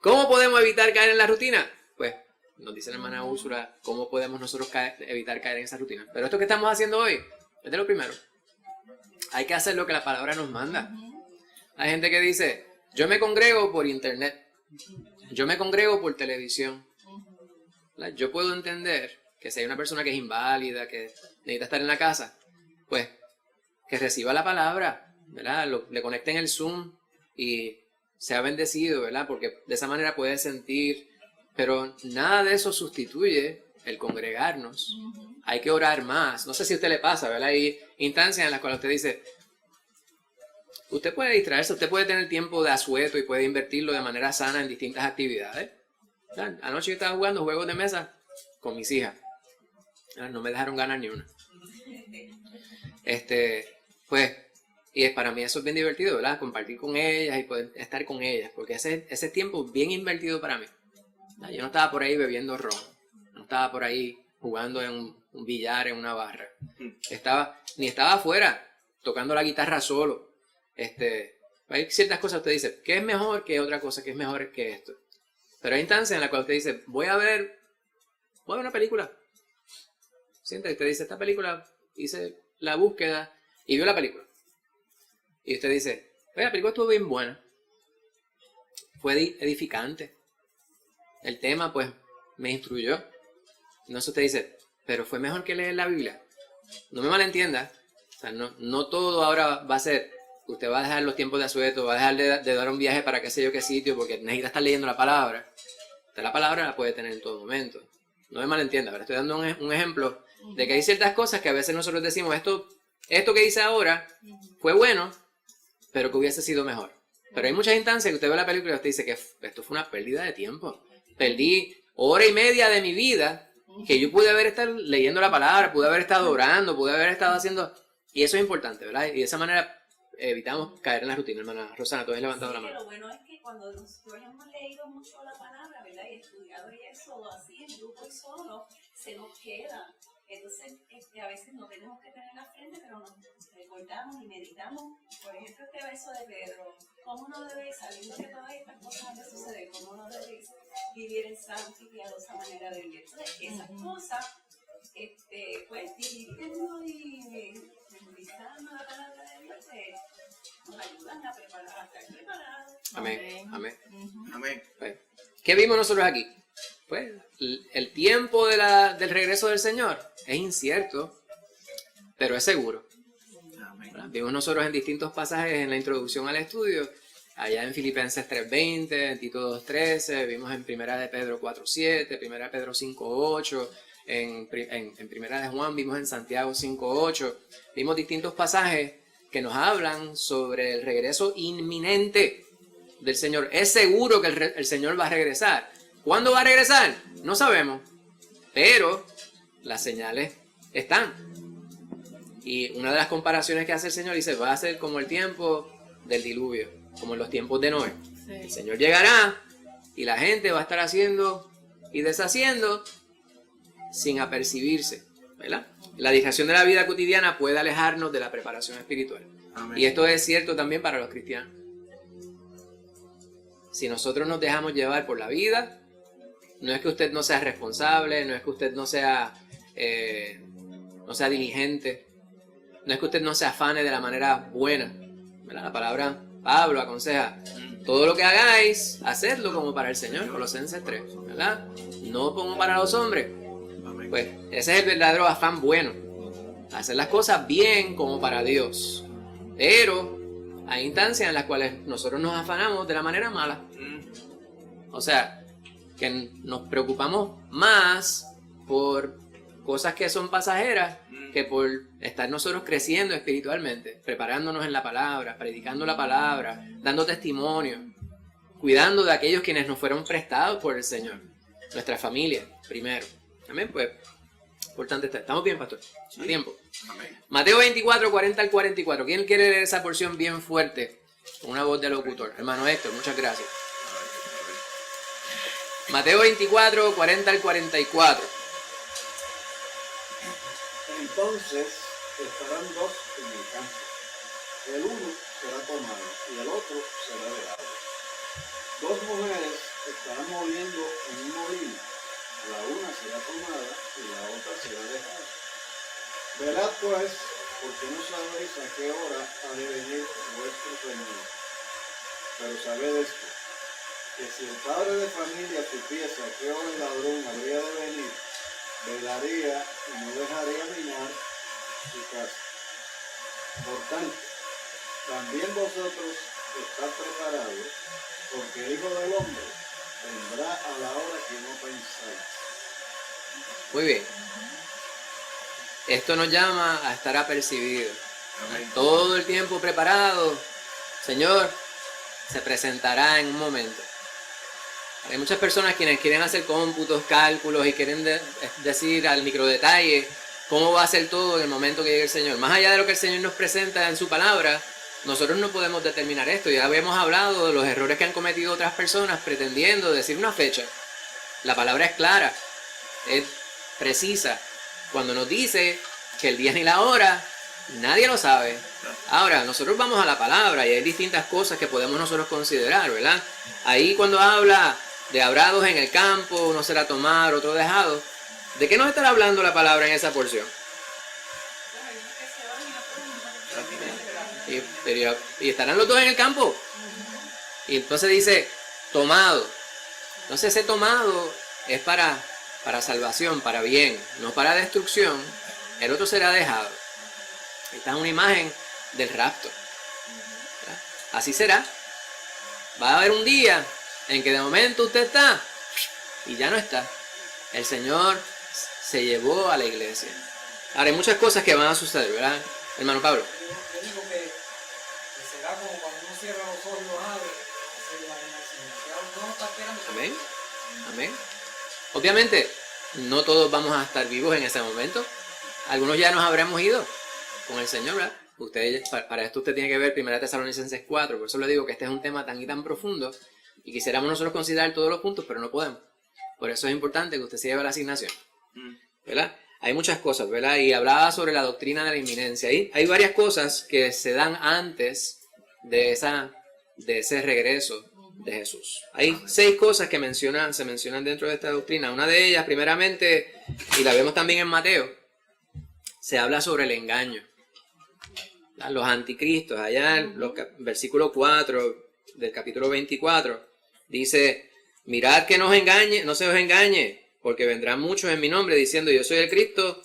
¿Cómo podemos evitar caer en la rutina? Pues nos dice la hermana Úrsula cómo podemos nosotros evitar caer en esa rutina. Pero esto que estamos haciendo hoy es de lo primero. Hay que hacer lo que la palabra nos manda. Hay gente que dice, yo me congrego por internet, yo me congrego por televisión. Yo puedo entender que si hay una persona que es inválida, que necesita estar en la casa, pues que reciba la palabra, ¿verdad? Le conecten el Zoom y sea bendecido, ¿verdad? Porque de esa manera puede sentir, pero nada de eso sustituye el congregarnos. Hay que orar más. No sé si a usted le pasa, ¿verdad? Hay instancias en las cuales usted dice, usted puede distraerse, usted puede tener tiempo de asueto y puede invertirlo de manera sana en distintas actividades. ¿Verdad? Anoche yo estaba jugando juegos de mesa con mis hijas. No me dejaron ganar ni una. Pues, y para mí eso es bien divertido, ¿verdad? Compartir con ellas y poder estar con ellas, porque ese tiempo es bien invertido para mí. Yo no estaba por ahí bebiendo ron, no estaba por ahí jugando en un billar en una barra. Ni estaba afuera tocando la guitarra solo. Hay ciertas cosas que usted dice, ¿qué es mejor que otra cosa? ¿Qué es mejor que esto? Pero hay instancias en las cuales usted dice, voy a ver una película. Siente, usted dice, esta película, hice la búsqueda y vio la película. Y usted dice, la película estuvo bien buena. Fue edificante. El tema, pues, me instruyó. No sé, usted dice, pero fue mejor que leer la Biblia. No me malentienda. O sea, no todo ahora va a ser, usted va a dejar los tiempos de asueto, va a dejar de dar un viaje para qué sé yo qué sitio, porque necesita estar leyendo la palabra. Usted la palabra la puede tener en todo momento. No me malentienda. Ahora estoy dando un ejemplo de que hay ciertas cosas que a veces nosotros decimos, esto que dice ahora fue bueno, pero que hubiese sido mejor. Pero hay muchas instancias que usted ve la película y usted dice que esto fue una pérdida de tiempo. Perdí hora y media de mi vida que yo pude haber estado leyendo la palabra, pude haber estado orando, pude haber estado haciendo... Y eso es importante, ¿verdad? Y de esa manera evitamos caer en la rutina, hermana Rosana. Tú has levantado la mano. Lo bueno es que cuando nosotros hemos leído mucho la palabra, ¿verdad? Y estudiado y eso, así en grupo y solo, se nos queda. Entonces, a veces no tenemos que tener la frente, pero nos recordamos y meditamos. Por ejemplo, este verso de Pedro, ¿cómo no debe, sabiendo que todas estas cosas han de suceder, cómo no debe vivir en santa y piadosa manera de vivir? Entonces, esas cosas, pues, divirtiendo y memorizando la palabra de Dios, nos ayudan a preparar, a estar preparados. Amén. Amén. Amén. Pues, ¿qué vimos nosotros aquí? Pues el tiempo del regreso del Señor es incierto, pero es seguro. Amén. Vimos nosotros en distintos pasajes en la introducción al estudio, allá en Filipenses 3:20, en Tito 2:13, vimos en Primera de Pedro 4:7, Primera de Pedro 5:8, en Primera de Juan vimos en Santiago 5:8, vimos distintos pasajes que nos hablan sobre el regreso inminente del Señor. Es seguro que el Señor va a regresar. ¿Cuándo va a regresar? No sabemos, pero las señales están. Y una de las comparaciones que hace el Señor dice, va a ser como el tiempo del diluvio, como en los tiempos de Noé. Sí. El Señor llegará y la gente va a estar haciendo y deshaciendo sin apercibirse, ¿verdad? La distracción de la vida cotidiana puede alejarnos de la preparación espiritual. Amén. Y esto es cierto también para los cristianos. Si nosotros nos dejamos llevar por la vida, no es que usted no sea responsable, no es que usted no sea diligente, no es que usted no se afane de la manera buena, ¿verdad? La palabra Pablo aconseja, todo lo que hagáis, hacedlo como para el Señor, Colosenses 3, ¿verdad? No como para los hombres. Amén. Pues ese es el verdadero afán bueno, hacer las cosas bien como para Dios. Pero hay instancias en las cuales nosotros nos afanamos de la manera mala. O sea, que nos preocupamos más por cosas que son pasajeras que por estar nosotros creciendo espiritualmente, preparándonos en la palabra, predicando la palabra, dando testimonio, cuidando de aquellos quienes nos fueron prestados por el Señor, nuestra familia primero. Amén, pues, importante está. ¿Estamos bien, pastor? A tiempo. Amén. Mateo 24, 40 al 44. ¿Quién quiere leer esa porción bien fuerte? Con una voz de locutor. Hermano Héctor, muchas gracias. Mateo 24, 40 al 44. Entonces estarán dos en el campo. El uno será tomado y el otro será dejado. Dos mujeres estarán moliendo en un molino. La una será tomada y la otra será dejada. Velad pues, porque no sabéis a qué hora ha de venir vuestro Señor. Pero sabed esto, que si el padre de familia supiese a qué hora el ladrón habría de venir, velaría y no dejaría minar su casa. Por tanto, también vosotros estad preparados, porque el Hijo del Hombre vendrá a la hora que no pensáis. Muy bien. Esto nos llama a estar apercibidos. Amén. Todo el tiempo preparado. Señor, se presentará en un momento. Hay muchas personas quienes quieren hacer cómputos, cálculos y quieren decir al microdetalle cómo va a ser todo en el momento que llegue el Señor. Más allá de lo que el Señor nos presenta en su palabra, nosotros no podemos determinar esto. Ya habíamos hablado de los errores que han cometido otras personas pretendiendo decir una fecha. La palabra es clara, es precisa. cuando nos dice que el día ni la hora, nadie lo sabe. Ahora, nosotros vamos a la palabra y hay distintas cosas que podemos nosotros considerar, ¿verdad? Ahí cuando habla de habrá dos en el campo, uno será tomado, otro dejado, ¿de qué nos estará hablando la palabra en esa porción? Y estarán los dos en el campo. Y entonces dice, tomado. Entonces ese tomado es para salvación, para bien, no para destrucción. El otro será dejado. Esta es una imagen del rapto. ¿Verdad? Así será. Va a haber un día en que de momento usted está y ya no está. El Señor se llevó a la iglesia. Ahora hay muchas cosas que van a suceder, ¿verdad, hermano Pablo? Yo digo que será como cuando uno cierra los ojos y los abre, se va a Señor. No está esperando. Amén. Amén. Obviamente, no todos vamos a estar vivos en ese momento. Algunos ya nos habremos ido con el Señor, ¿verdad? Para esto usted tiene que ver 1 Tesalonicenses 4. Por eso le digo que este es un tema tan y tan profundo y quisiéramos nosotros considerar todos los puntos, pero no podemos. Por eso es importante que usted se lleve la asignación, ¿verdad? Hay muchas cosas, ¿verdad? Y hablaba sobre la doctrina de la inminencia. Hay varias cosas que se dan antes de ese regreso de Jesús. Hay 6 cosas que se mencionan dentro de esta doctrina. Una de ellas, primeramente, y la vemos también en Mateo, se habla sobre el engaño. Los anticristos, allá en versículo 4 del capítulo 24, dice, mirad que no se os engañe, porque vendrán muchos en mi nombre diciendo yo soy el Cristo,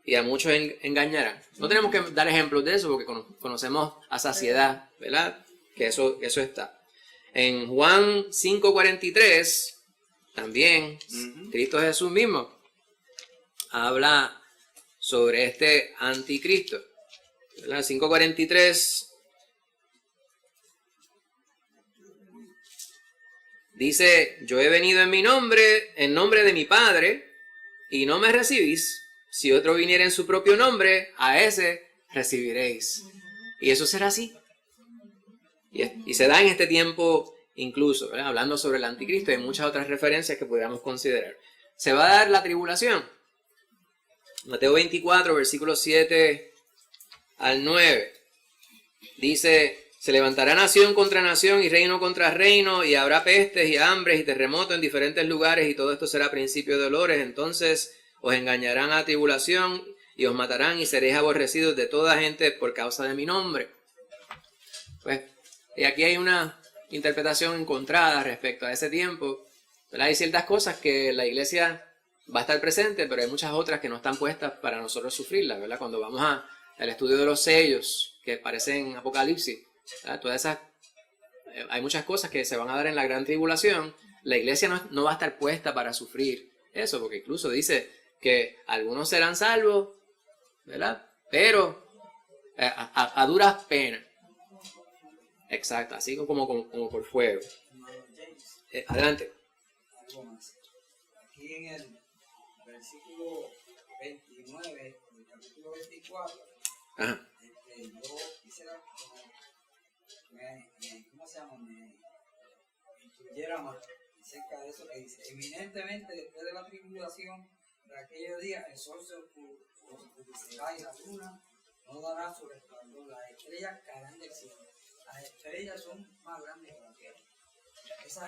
y a muchos engañarán. No tenemos que dar ejemplos de eso, porque conocemos a saciedad, ¿verdad? Que eso está. En Juan 5:43, también, Cristo Jesús mismo habla sobre este anticristo. 5:43 dice, yo he venido en nombre de mi Padre, y no me recibís. Si otro viniera en su propio nombre, a ese recibiréis. Y eso será así. Y se da en este tiempo incluso, ¿verdad? Hablando sobre el anticristo, hay muchas otras referencias que podríamos considerar. Se va a dar la tribulación. Mateo 24, versículos 7 al 9. Dice, se levantará nación contra nación y reino contra reino, y habrá pestes y hambres y terremotos en diferentes lugares, y todo esto será principio de dolores. Entonces os engañarán a la tribulación y os matarán, y seréis aborrecidos de toda gente por causa de mi nombre. Pues, y aquí hay una interpretación encontrada respecto a ese tiempo, ¿verdad? Hay ciertas cosas que la iglesia va a estar presente, pero hay muchas otras que no están puestas para nosotros sufrirlas, ¿verdad? Cuando vamos al estudio de los sellos que aparecen en Apocalipsis, ¿verdad? Todas esas, hay muchas cosas que se van a dar en la gran tribulación. La iglesia no va a estar puesta para sufrir eso, porque incluso dice que algunos serán salvos, ¿verdad? Pero a duras penas. Exacto, así como por fuego. Adelante. Algo más. Aquí en el versículo 29 del capítulo 24, Ajá. yo quisiera ¿cómo se llama? Me instruyera más acerca de eso que dice, evidentemente después de la tribulación de aquellos días el sol se oscurecerá y la luna no dará su resplandor, las estrellas caerán del cielo. Las estrellas son más grandes que la tierra.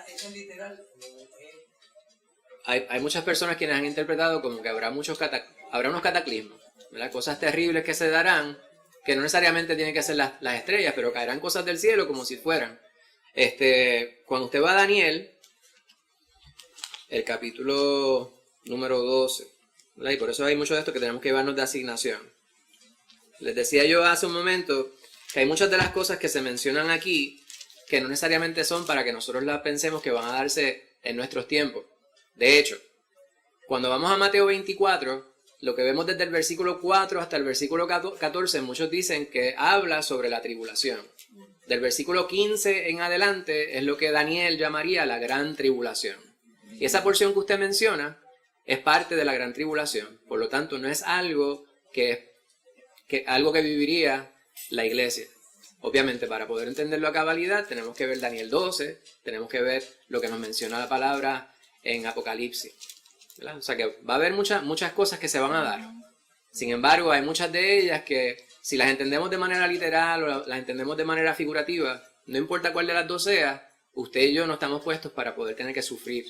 Eso literal Hay muchas personas quienes han interpretado como que habrá unos cataclismos, ¿verdad? Cosas terribles que se darán, que no necesariamente tienen que ser las estrellas, pero caerán cosas del cielo como si fueran. Cuando usted va a Daniel, el capítulo número 12, ¿verdad? Y por eso hay mucho de esto que tenemos que llevarnos de asignación. Les decía yo hace un momento que hay muchas de las cosas que se mencionan aquí que no necesariamente son para que nosotros las pensemos que van a darse en nuestros tiempos. De hecho, cuando vamos a Mateo 24, lo que vemos desde el versículo 4 hasta el versículo 14, muchos dicen que habla sobre la tribulación. Del versículo 15 en adelante es lo que Daniel llamaría la gran tribulación. Y esa porción que usted menciona es parte de la gran tribulación. Por lo tanto, no es algo que viviría la iglesia. Obviamente, para poder entenderlo a cabalidad, tenemos que ver Daniel 12, tenemos que ver lo que nos menciona la palabra en Apocalipsis, ¿verdad? O sea que va a haber muchas cosas que se van a dar. Sin embargo, hay muchas de ellas que si las entendemos de manera literal o las entendemos de manera figurativa, no importa cuál de las dos sea, usted y yo no estamos puestos para poder tener que sufrir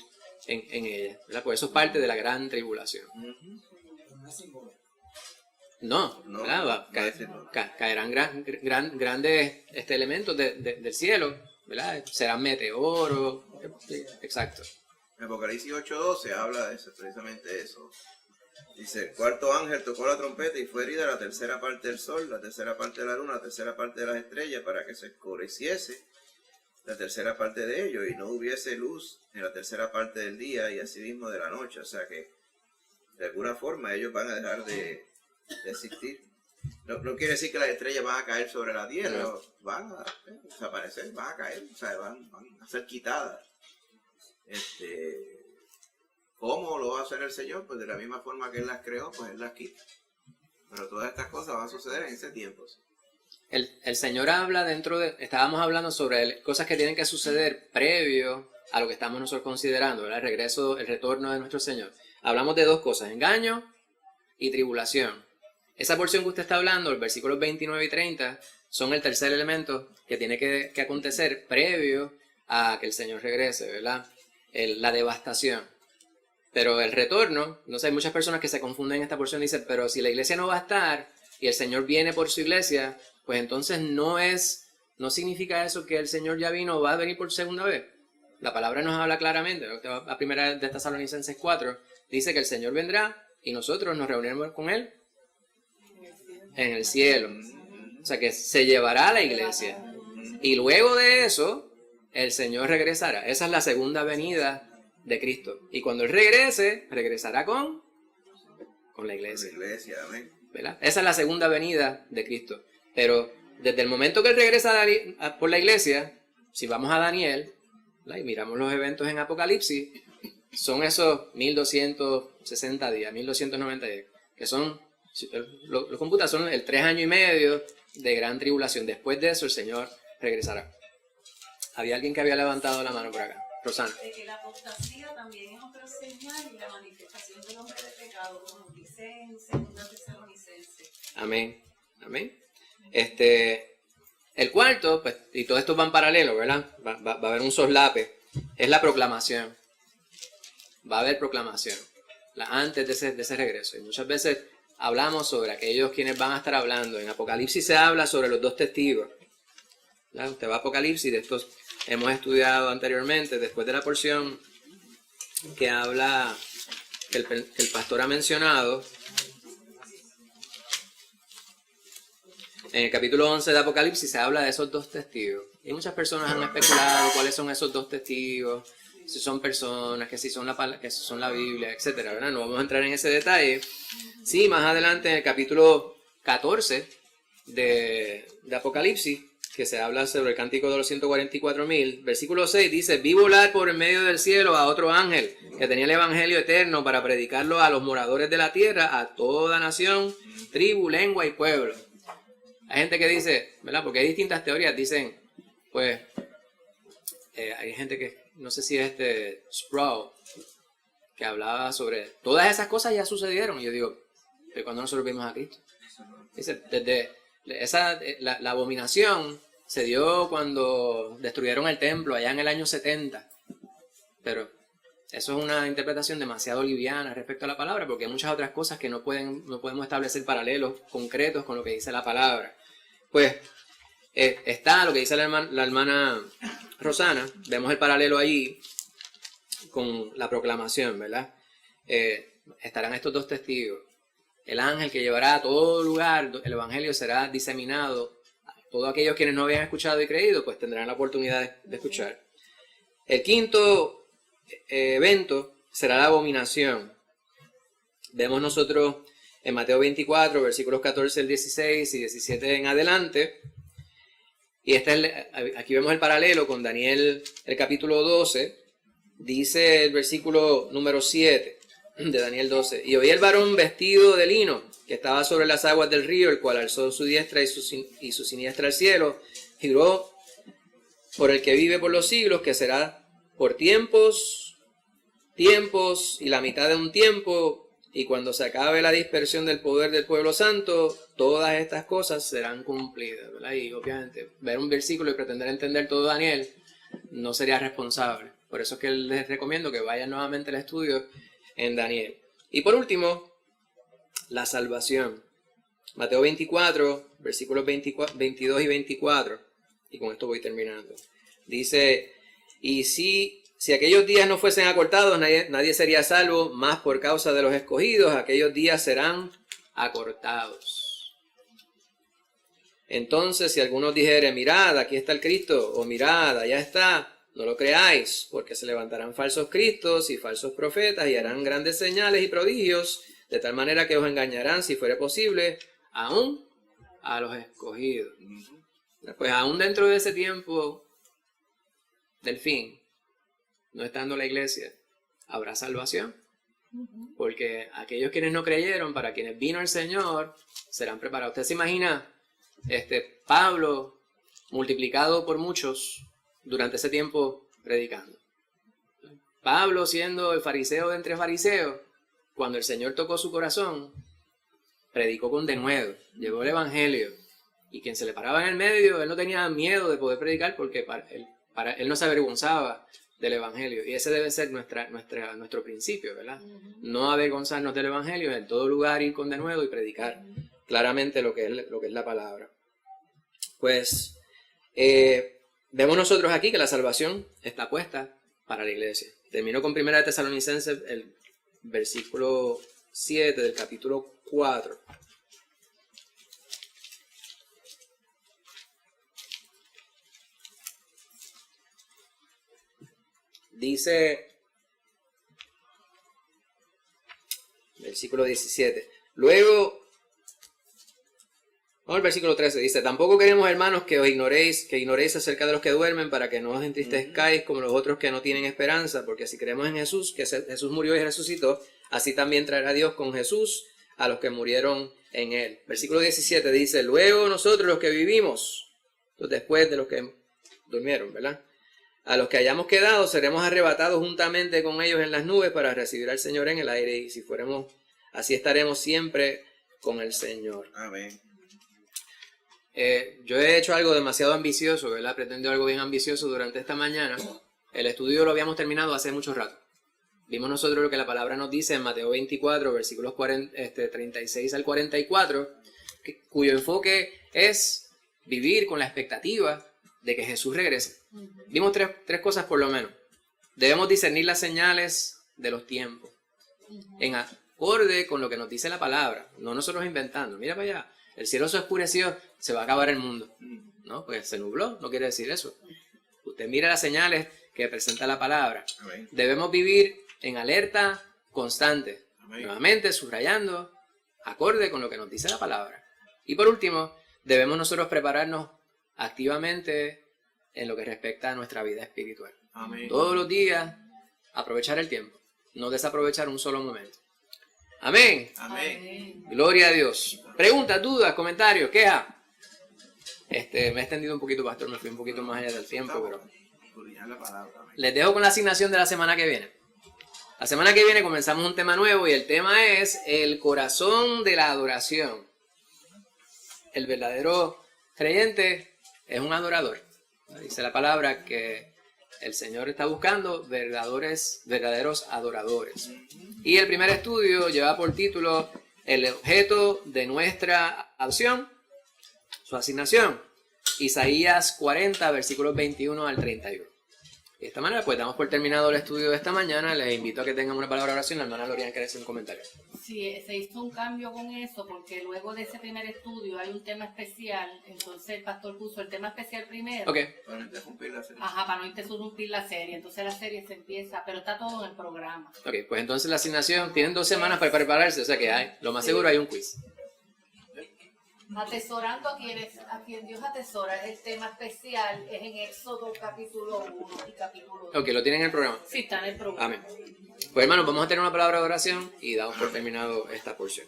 en ellas, ¿verdad? Pues eso es parte de la gran tribulación. No es simbólico. No, No, ¿verdad? no es simbólico. Caerán grandes del del cielo, ¿verdad? Serán meteoros, exacto. En Apocalipsis 8:12 habla de eso, precisamente eso. Dice, el cuarto ángel tocó la trompeta y fue herida la tercera parte del sol, la tercera parte de la luna, la tercera parte de las estrellas, para que se oscureciese la tercera parte de ellos y no hubiese luz en la tercera parte del día y asimismo de la noche. O sea que de alguna forma ellos van a dejar de existir. No quiere decir que las estrellas van a caer sobre la tierra, No. van a desaparecer, van a caer, o sea, van a ser quitadas. ¿Cómo lo va a hacer el Señor? Pues de la misma forma que Él las creó, pues Él las quita. Pero todas estas cosas van a suceder en ese tiempo. ¿Sí? El Señor habla estábamos hablando sobre cosas que tienen que suceder previo a lo que estamos nosotros considerando, ¿verdad? El retorno de nuestro Señor. Hablamos de dos cosas, engaño y tribulación. Esa porción que usted está hablando, los versículos 29 y 30, son el tercer elemento que tiene que acontecer previo a que el Señor regrese, ¿verdad? La devastación. Pero el retorno, no sé, hay muchas personas que se confunden en esta porción y dicen, pero si la iglesia no va a estar y el Señor viene por su iglesia, pues entonces no significa eso que el Señor ya vino o va a venir por segunda vez. La palabra nos habla claramente, la primera de Tesalonicenses 4, dice que el Señor vendrá y nosotros nos reuniremos con Él en el cielo. O sea que se llevará a la iglesia. Y luego de eso, el Señor regresará. Esa es la segunda venida de Cristo. Y cuando Él regrese, regresará con la iglesia. La iglesia, amén. ¿Verdad? Esa es la segunda venida de Cristo. Pero desde el momento que Él regresa por la iglesia, si vamos a Daniel, ¿verdad? Y miramos los eventos en Apocalipsis, son esos 1260 días, 1290 días, que son, si usted lo computa, son el 3 años y medio de gran tribulación. Después de eso el Señor regresará. Había alguien que había levantado la mano por acá. Rosana. De que la apostasía también es otra señal y la manifestación del hombre de pecado, como dice en 2 Tesalonicenses. Amén. Amén. El cuarto, pues, y todo esto va en paralelo, ¿verdad? Va a haber un soslape. Es la proclamación. Va a haber proclamación. Antes de ese regreso. Y muchas veces hablamos sobre aquellos quienes van a estar hablando. En Apocalipsis se habla sobre los dos testigos. ¿Verdad? Usted va a Apocalipsis, de estos hemos estudiado anteriormente, después de la porción que habla, que el pastor ha mencionado. En el capítulo 11 de Apocalipsis se habla de esos dos testigos. Y muchas personas han especulado cuáles son esos dos testigos, si son personas, que si son la Biblia, etcétera, ¿verdad? No vamos a entrar en ese detalle. Sí, más adelante en el capítulo 14 de Apocalipsis, que se habla sobre el cántico de los 144,000, versículo 6 dice, vi volar por el medio del cielo a otro ángel que tenía el evangelio eterno para predicarlo a los moradores de la tierra, a toda nación, tribu, lengua y pueblo. Hay gente que dice, ¿verdad? Porque hay distintas teorías, dicen, pues, hay gente que, no sé si es Sproul, que hablaba sobre, todas esas cosas ya sucedieron. Y yo digo, ¿pero cuándo nosotros vimos a Cristo? Dice, la abominación se dio cuando destruyeron el templo allá en el año 70. Pero eso es una interpretación demasiado liviana respecto a la palabra, porque hay muchas otras cosas que no podemos establecer paralelos concretos con lo que dice la palabra. Pues está lo que dice la hermana Rosana, vemos el paralelo allí con la proclamación, ¿verdad? Estarán estos dos testigos. El ángel que llevará a todo lugar, el evangelio será diseminado. Todos aquellos quienes no habían escuchado y creído, pues tendrán la oportunidad de escuchar. El quinto evento será la abominación. Vemos nosotros en Mateo 24, versículos 14 al 16 y 17 en adelante. Y aquí vemos el paralelo con Daniel, el capítulo 12. Dice el versículo número 7 de Daniel 12. Y oí el varón vestido de lino, que estaba sobre las aguas del río, el cual alzó su diestra y su siniestra al cielo, y juró por el que vive por los siglos, que será por tiempos, y la mitad de un tiempo, y cuando se acabe la dispersión del poder del pueblo santo, todas estas cosas serán cumplidas, ¿verdad? Y obviamente ver un versículo y pretender entender todo Daniel no sería responsable. Por eso es que les recomiendo que vayan nuevamente al estudio en Daniel. Y por último, la salvación. Mateo 24, versículos 22 y 24. Y con esto voy terminando. Dice, y si aquellos días no fuesen acortados, nadie sería salvo, más por causa de los escogidos, aquellos días serán acortados. Entonces, si alguno dijere, mirad, aquí está el Cristo, o mirad, allá está, no lo creáis, porque se levantarán falsos cristos y falsos profetas y harán grandes señales y prodigios, de tal manera que os engañarán, si fuere posible, aún a los escogidos. Pues aún dentro de ese tiempo del fin, no estando la iglesia, habrá salvación. Porque aquellos quienes no creyeron, para quienes vino el Señor, serán preparados. ¿Usted se imagina Pablo multiplicado por muchos durante ese tiempo predicando? Pablo siendo el fariseo de entre fariseos, cuando el Señor tocó su corazón, predicó con denuedo, llevó el evangelio, y quien se le paraba en el medio, él no tenía miedo de poder predicar porque él no se avergonzaba del evangelio, y ese debe ser nuestro principio, ¿verdad? No avergonzarnos del evangelio, en todo lugar ir con denuedo y predicar claramente lo que es la palabra. Pues vemos nosotros aquí que la salvación está puesta para la iglesia. Termino con 1 Tesalonicenses, el versículo 7 del capítulo 4. Dice, versículo 17, luego, vamos al versículo 13, dice, tampoco queremos, hermanos, que ignoréis acerca de los que duermen, para que no os entristezcáis como los otros que no tienen esperanza, porque si creemos en Jesús, que Jesús murió y resucitó, así también traerá Dios con Jesús a los que murieron en él. Versículo 17 dice, luego nosotros los que vivimos, después de los que durmieron, ¿verdad? A los que hayamos quedado seremos arrebatados juntamente con ellos en las nubes para recibir al Señor en el aire, y si fuéramos, así estaremos siempre con el Señor. Amén. Yo he hecho algo demasiado ambicioso, ¿verdad? Pretendo algo bien ambicioso durante esta mañana. El estudio lo habíamos terminado hace mucho rato. Vimos nosotros lo que la palabra nos dice en Mateo 24, versículos 36 al 44, cuyo enfoque es vivir con la expectativa de que Jesús regrese. Vimos tres cosas por lo menos. Debemos discernir las señales de los tiempos en acorde con lo que nos dice la palabra, no nosotros inventando. Mira para allá, el cielo se oscureció, se va a acabar el mundo. No, pues se nubló, no quiere decir eso. Usted mira las señales que presenta la palabra. Amén. Debemos vivir en alerta constante. Amén. Nuevamente subrayando, acorde con lo que nos dice la palabra. Y por último, debemos nosotros prepararnos activamente en lo que respecta a nuestra vida espiritual. Amén. Todos los días, aprovechar el tiempo, no desaprovechar un solo momento. Amén. Amén. Gloria a Dios. Preguntas, dudas, comentarios, quejas. Me he extendido un poquito, pastor, me fui un poquito más allá del tiempo, pero Escudriñar la palabra. Amén. les dejo con la asignación de la semana que viene. La semana que viene comenzamos un tema nuevo y el tema es el corazón de la adoración. El verdadero creyente es un adorador. Dice la palabra que el Señor está buscando verdaderos adoradores. Y el primer estudio lleva por título el objeto de nuestra adoración, su asignación, Isaías 40, versículos 21 al 31. De esta manera, pues damos por terminado el estudio de esta mañana. Les invito a que tengan una palabra de oración. La hermana Lorian quiere hacer un comentario. Sí, se hizo un cambio con eso, porque luego de ese primer estudio hay un tema especial, entonces el pastor puso el tema especial primero. Ok, Para no interrumpir la serie. Ajá, para no interrumpir la serie, entonces la serie se empieza, pero está todo en el programa. ok, pues entonces la asignación, tienen 2 semanas para prepararse, o sea que lo más seguro hay un quiz. Atesorando a quien Dios atesora, el tema especial es en Éxodo capítulo 1 y capítulo 2. Ok, lo tienen en el programa. Sí, está en el programa. Amén. Pues hermanos, vamos a tener una palabra de oración y damos por terminado esta porción.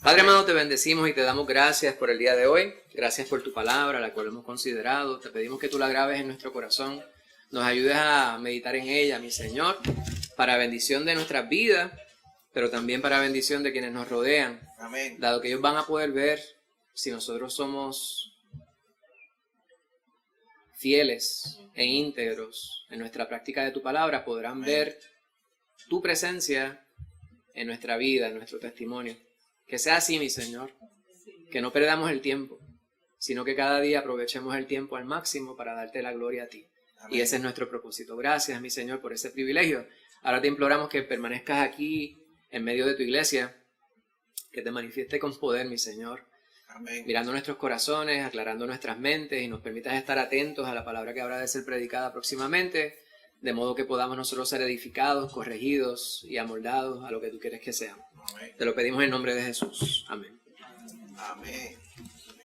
Padre amado, te bendecimos y te damos gracias por el día de hoy. Gracias por tu palabra, la cual hemos considerado. Te pedimos que tú la grabes en nuestro corazón. Nos ayudes a meditar en ella, mi Señor, para bendición de nuestras vidas pero también para bendición de quienes nos rodean, Amén. dado que ellos van a poder ver si nosotros somos fieles e íntegros en nuestra práctica de tu palabra, podrán Amén. ver tu presencia en nuestra vida, en nuestro testimonio. Que sea así, mi Señor, que no perdamos el tiempo, sino que cada día aprovechemos el tiempo al máximo para darte la gloria a ti. Amén. Y ese es nuestro propósito. Gracias, mi Señor, por ese privilegio. Ahora te imploramos que permanezcas aquí en medio de tu iglesia, que te manifieste con poder, mi Señor, Amén. mirando nuestros corazones, aclarando nuestras mentes y nos permitas estar atentos a la palabra que habrá de ser predicada próximamente, de modo que podamos nosotros ser edificados, corregidos y amoldados a lo que tú quieres que seamos. Amén. Te lo pedimos en nombre de Jesús. Amén. Amén.